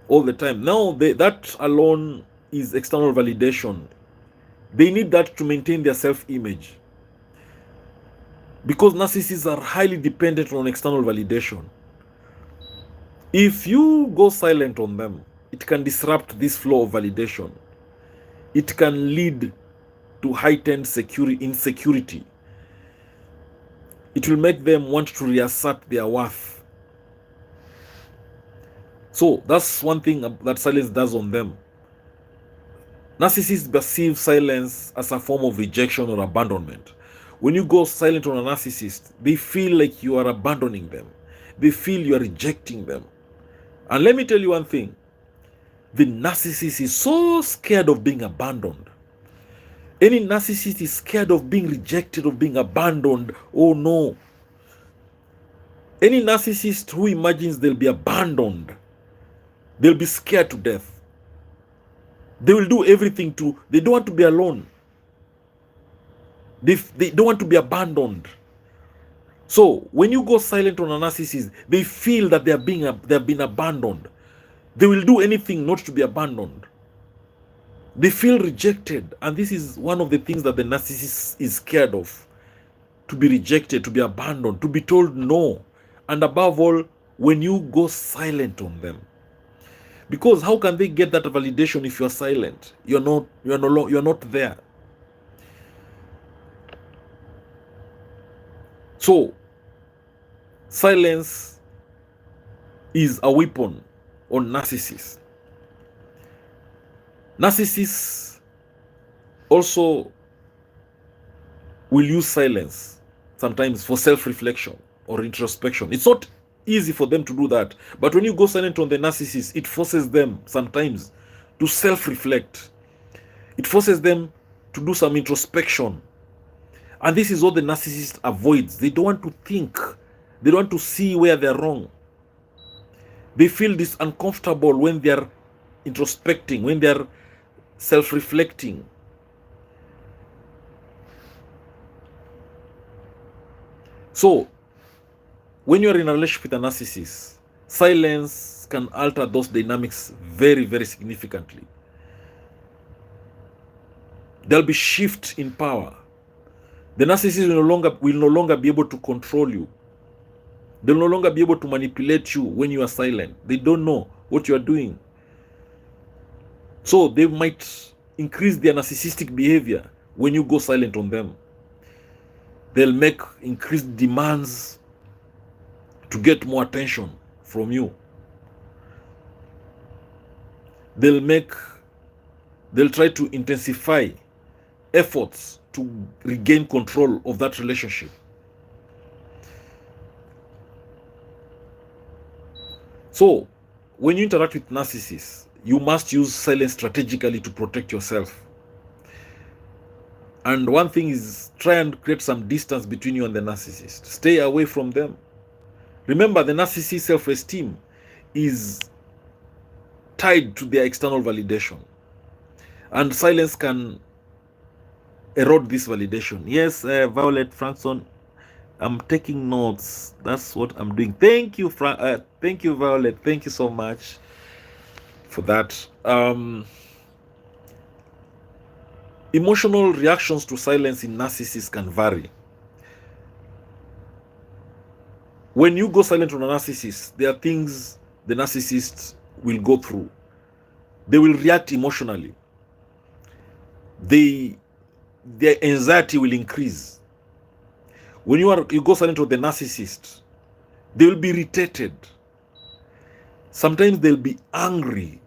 all the time, now that alone is external validation. They need that to maintain their self-image, because narcissists are highly dependent on external validation. If you go silent on them, it can disrupt this flow of validation. It can lead to heightened insecurity. It will make them want to reassert their worth. So that's one thing that silence does on them. Narcissists perceive silence as a form of rejection or abandonment. When you go silent on a narcissist, they feel like you are abandoning them. They feel you are rejecting them. And let me tell you one thing. The narcissist is so scared of being abandoned. Any narcissist is scared of being rejected, of being abandoned. Oh no. Any narcissist who imagines they'll be abandoned, they'll be scared to death. They will do everything they don't want to be alone. They don't want to be abandoned. So when you go silent on a narcissist, they feel that they have been abandoned. They will do anything not to be abandoned. They feel rejected, and this is one of the things that the narcissist is scared of. To be rejected, to be abandoned, to be told no. And above all, when you go silent on them. Because how can they get that validation if you are silent? You're not there. So silence is a weapon on narcissists. Narcissists also will use silence sometimes for self-reflection or introspection. It's not easy for them to do that, but when you go silent on the narcissist, it forces them sometimes to self-reflect. It forces them to do some introspection, and this is what the narcissist avoids. They don't want to think. They don't want to see where they're wrong. They feel this uncomfortable when they're introspecting, when they're self-reflecting. So when you're in a relationship with a narcissist, silence can alter those dynamics very, very significantly. There'll be shift in power. The narcissist will no longer be able to control you. They'll no longer be able to manipulate you when you are silent. They don't know what you are doing. So they might increase their narcissistic behavior when you go silent on them. They'll make increased demands to get more attention from you. They'll try to intensify efforts to regain control of that relationship. So when you interact with narcissists, you must use silence strategically to protect yourself. And one thing is, try and create some distance between you and the narcissist. Stay away from them. Remember, the narcissist's self-esteem is tied to their external validation. And silence can erode this validation. Yes, Violet Frankson, I'm taking notes. That's what I'm doing. Thank you, thank you, Violet. Thank you so much for that. Emotional reactions to silence in narcissists can vary. When you go silent on a narcissist, there are things the narcissist will go through. They will react emotionally. Their anxiety will increase. When you go silent on the narcissist, they will be irritated. Sometimes they'll be angry.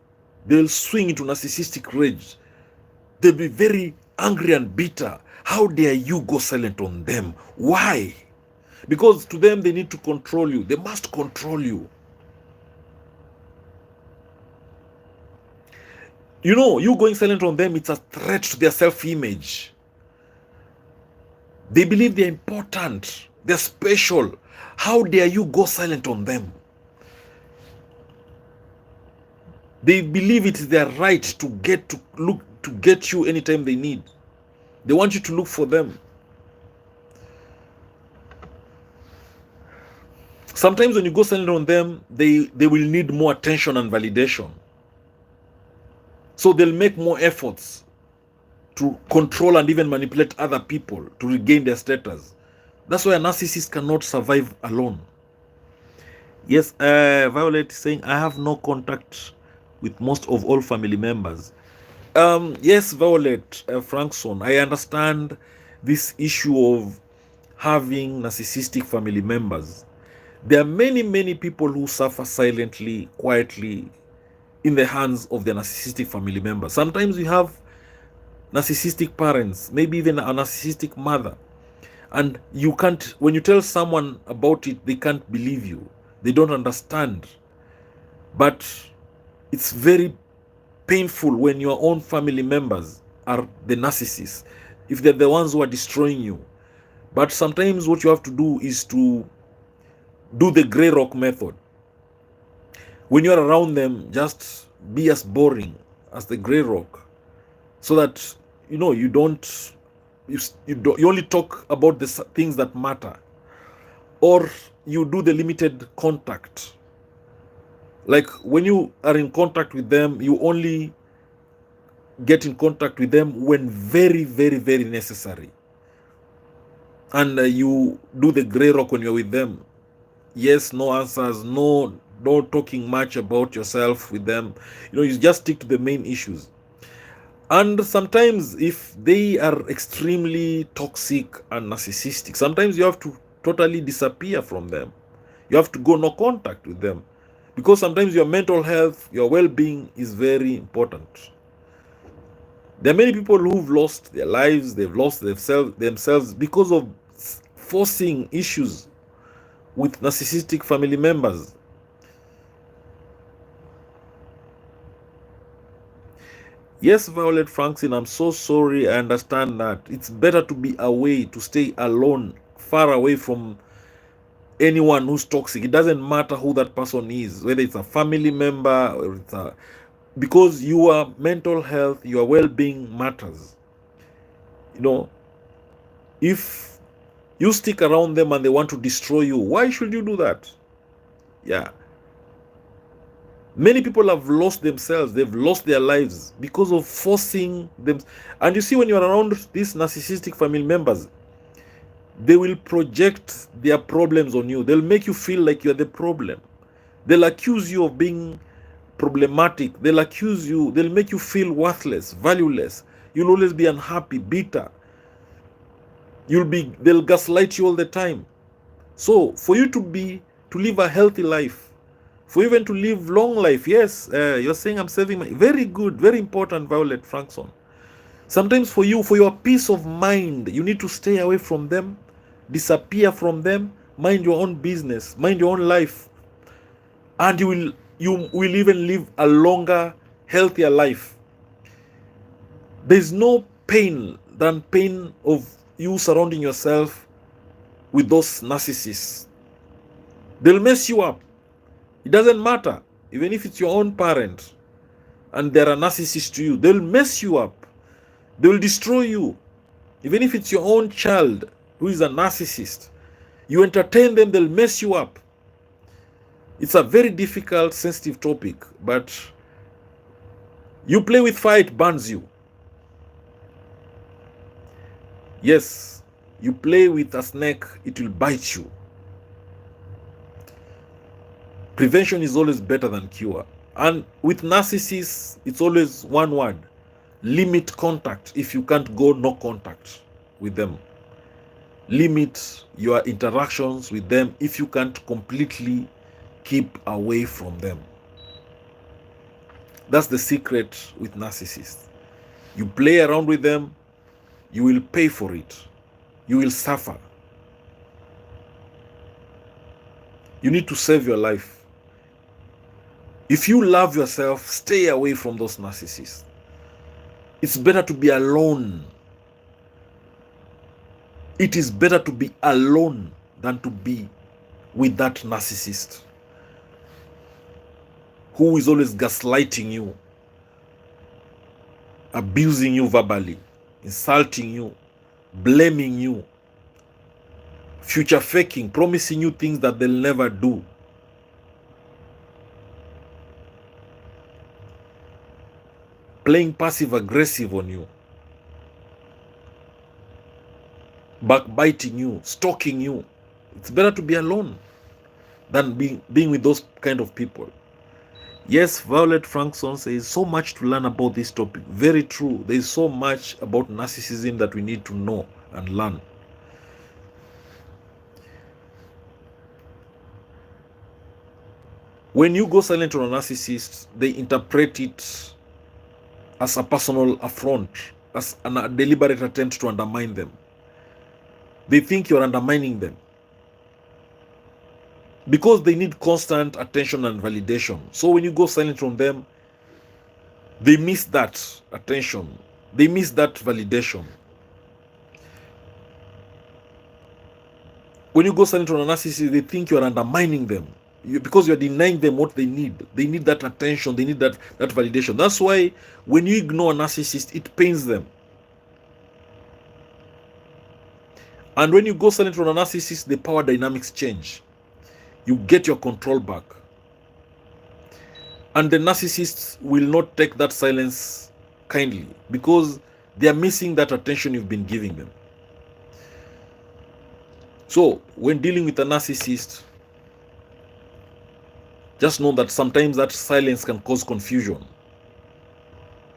They'll swing into narcissistic rage. They'll be very angry and bitter. How dare you go silent on them? Why? Because to them, they need to control you. They must control you. You know, you going silent on them, it's a threat to their self-image. They believe they're important. They're special. How dare you go silent on them? They believe it is their right to get you anytime they need. They want you to look for them. Sometimes when you go silent on them, they will need more attention and validation. So they'll make more efforts to control and even manipulate other people to regain their status. That's why a narcissist cannot survive alone. Yes, Violet is saying, I have no contact with most of all family members. Yes, Violet Frankson, I understand this issue of having narcissistic family members. There are many, many people who suffer silently, quietly, in the hands of their narcissistic family members. Sometimes you have narcissistic parents, maybe even a narcissistic mother, and you can't, when you tell someone about it, they can't believe you. They don't understand. But it's very painful when your own family members are the narcissists, if they're the ones who are destroying you. But sometimes what you have to do is to do the gray rock method. When you're around them, just be as boring as the gray rock, so that you know you don't you only talk about the things that matter, or you do the limited contact. Like when you are in contact with them, you only get in contact with them when very, very, very necessary, and you do the gray rock when you're with them. Yes, no answers, no talking much about yourself with them. You know, you just stick to the main issues. And sometimes if they are extremely toxic and narcissistic, sometimes you have to totally disappear from them. You have to go no contact with them, because sometimes your mental health, your well-being is very important. There are many people who've lost their lives, they've lost themselves because of forcing issues with narcissistic family members. Yes, Violet Frankson, I'm so sorry. I understand that. It's better to be away, to stay alone, far away from anyone who's toxic. It doesn't matter who that person is, whether it's a family member or it's a... because your mental health, your well-being matters. You know, if you stick around them and they want to destroy you, why should you do that? Yeah. Many people have lost themselves. They've lost their lives because of forcing them. And you see, when you're around these narcissistic family members, they will project their problems on you. They'll make you feel like you're the problem. They'll accuse you of being problematic. They'll accuse you. They'll make you feel worthless, valueless. You'll always be unhappy, bitter. They'll gaslight you all the time. So for you to live a healthy life, for even to live long life, yes, you're saying I'm saving my... Very good, very important, Violet Frankson. Sometimes for you, for your peace of mind, you need to stay away from them, disappear from them, mind your own business, mind your own life, and you will even live a longer, healthier life. There's no pain than pain of you surrounding yourself with those narcissists. They'll mess you up. It doesn't matter. Even if it's your own parent and they're a narcissist to you, they'll mess you up. They will destroy you. Even if it's your own child who is a narcissist, you entertain them, they'll mess you up. It's a very difficult, sensitive topic, but you play with fire, it burns you. Yes, you play with a snake, it will bite you. Prevention is always better than cure. And with narcissists, it's always one word: limit contact. If you can't go no contact with them, limit your interactions with them if you can't completely keep away from them. That's the secret with narcissists. You play around with them, you will pay for it. You will suffer. You need to save your life. If you love yourself, stay away from those narcissists. It's better to be alone. It is better to be alone than to be with that narcissist who is always gaslighting you, abusing you verbally, insulting you, blaming you, future faking, promising you things that they'll never do. Playing passive aggressive on you, backbiting you, stalking you. It's better to be alone than being with those kind of people. Yes, Violet Frankson says so much to learn about this topic. Very true. There is so much about narcissism that we need to know and learn. When you go silent on a narcissist, they interpret it as a personal affront, as a deliberate attempt to undermine them. They think you're undermining them because they need constant attention and validation. So when you go silent on them, they miss that attention. They miss that validation. When you go silent on a narcissist, they think you're undermining them because you're denying them what they need. They need that attention. They need that validation. That's why when you ignore a narcissist, it pains them. And when you go silent on a narcissist, the power dynamics change. You get your control back. And the narcissists will not take that silence kindly because they are missing that attention you've been giving them. So when dealing with a narcissist, just know that sometimes that silence can cause confusion,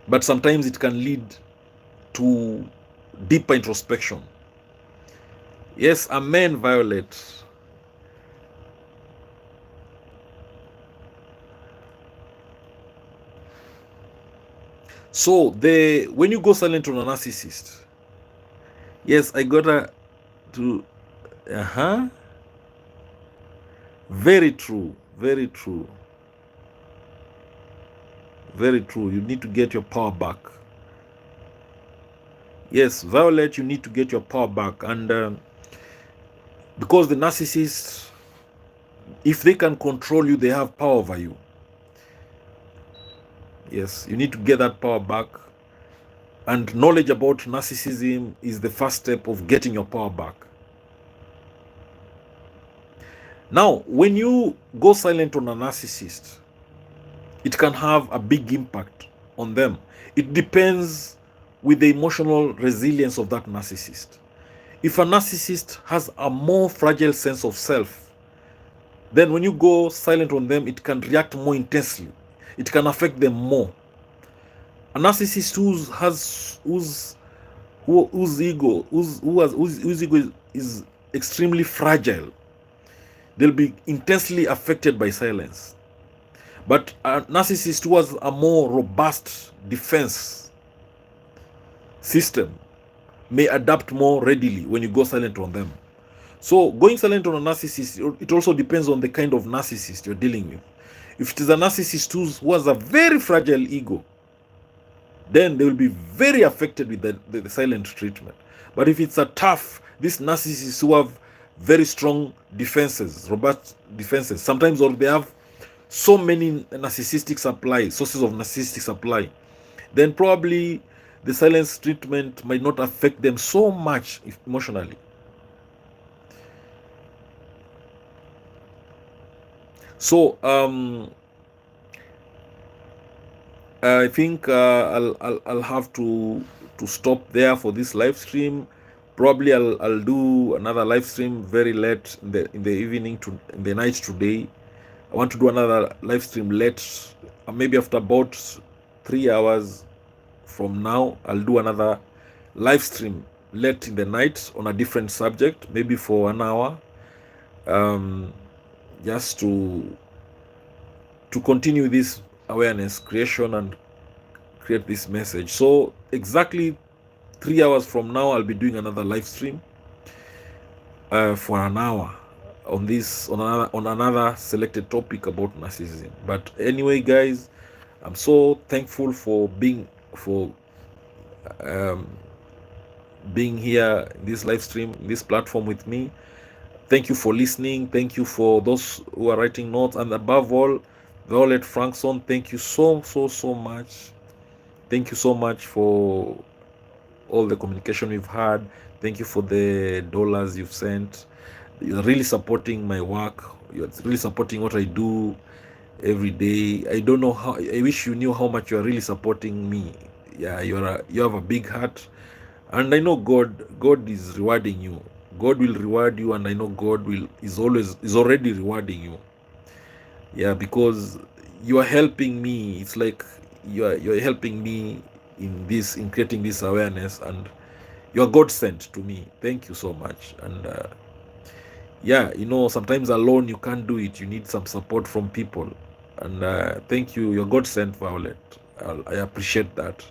but sometimes it can lead to deeper introspection. Yes, amen, Violet. So when you go silent on a narcissist, yes, I gotta to very true, very true, very true. You need to get your power back. Yes, Violet, you need to get your power back. And because the narcissist, if they can control you, they have power over you. Yes, you need to get that power back. And knowledge about narcissism is the first step of getting your power back. Now, when you go silent on a narcissist, it can have a big impact on them. It depends with the emotional resilience of that narcissist. If a narcissist has a more fragile sense of self, then when you go silent on them, it can react more intensely. It can affect them more. A narcissist whose ego is extremely fragile, they'll be intensely affected by silence. But a narcissist who has a more robust defense system may adapt more readily when you go silent on them. So going silent on a narcissist, it also depends on the kind of narcissist you're dealing with. If it is a narcissist who has a very fragile ego, then they will be very affected with the silent treatment. But if it's these narcissists who have very strong defenses, robust defenses, sometimes or they have so many sources of narcissistic supply, then probably the silence treatment might not affect them so much emotionally. So I think I'll have to stop there for this live stream. Probably I'll do another live stream very late in the evening in the night today. I want to do another live stream late, maybe after about 3 hours from now. I'll do another live stream late in the night on a different subject, maybe for 1 hour, just to continue this awareness creation and create this message. So exactly 3 hours from now, I'll be doing another live stream for 1 hour on another selected topic about narcissism. But anyway, guys, I'm so thankful for being here in this live stream, this platform with me. Thank you for listening. Thank you for those who are writing notes, and above all, Violet Frankson, thank you so much. Thank you so much for all the communication we've had. Thank you for the dollars you've sent. You're really supporting my work. You're really supporting what I do every day. I don't know how. I wish you knew how much you're really supporting me. Yeah, you have a big heart, and I know God is rewarding you. God will reward you, and I know God is already rewarding you. Yeah, because you are helping me. It's like you're helping me in creating this awareness, and you're God sent to me. Thank you so much. And yeah, sometimes alone you can't do it. You need some support from people. And thank you. Your God sent Violet. I appreciate that.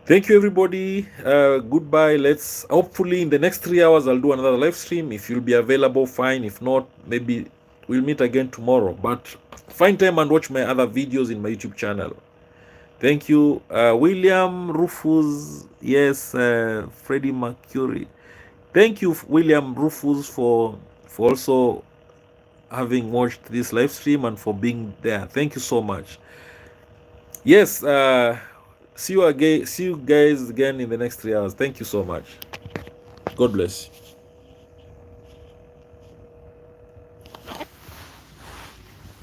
Thank you, everybody. Goodbye. Let's hopefully in the next 3 hours I'll do another live stream. If you'll be available, fine. If not, maybe we'll meet again tomorrow. But find time and watch my other videos in my YouTube channel. Thank you, William Rufus. Yes, Freddie Mercury. Thank you, William Rufus, for also having watched this live stream and for being there. Thank you so much. Yes, see you guys again in the next 3 hours. Thank you so much. God bless.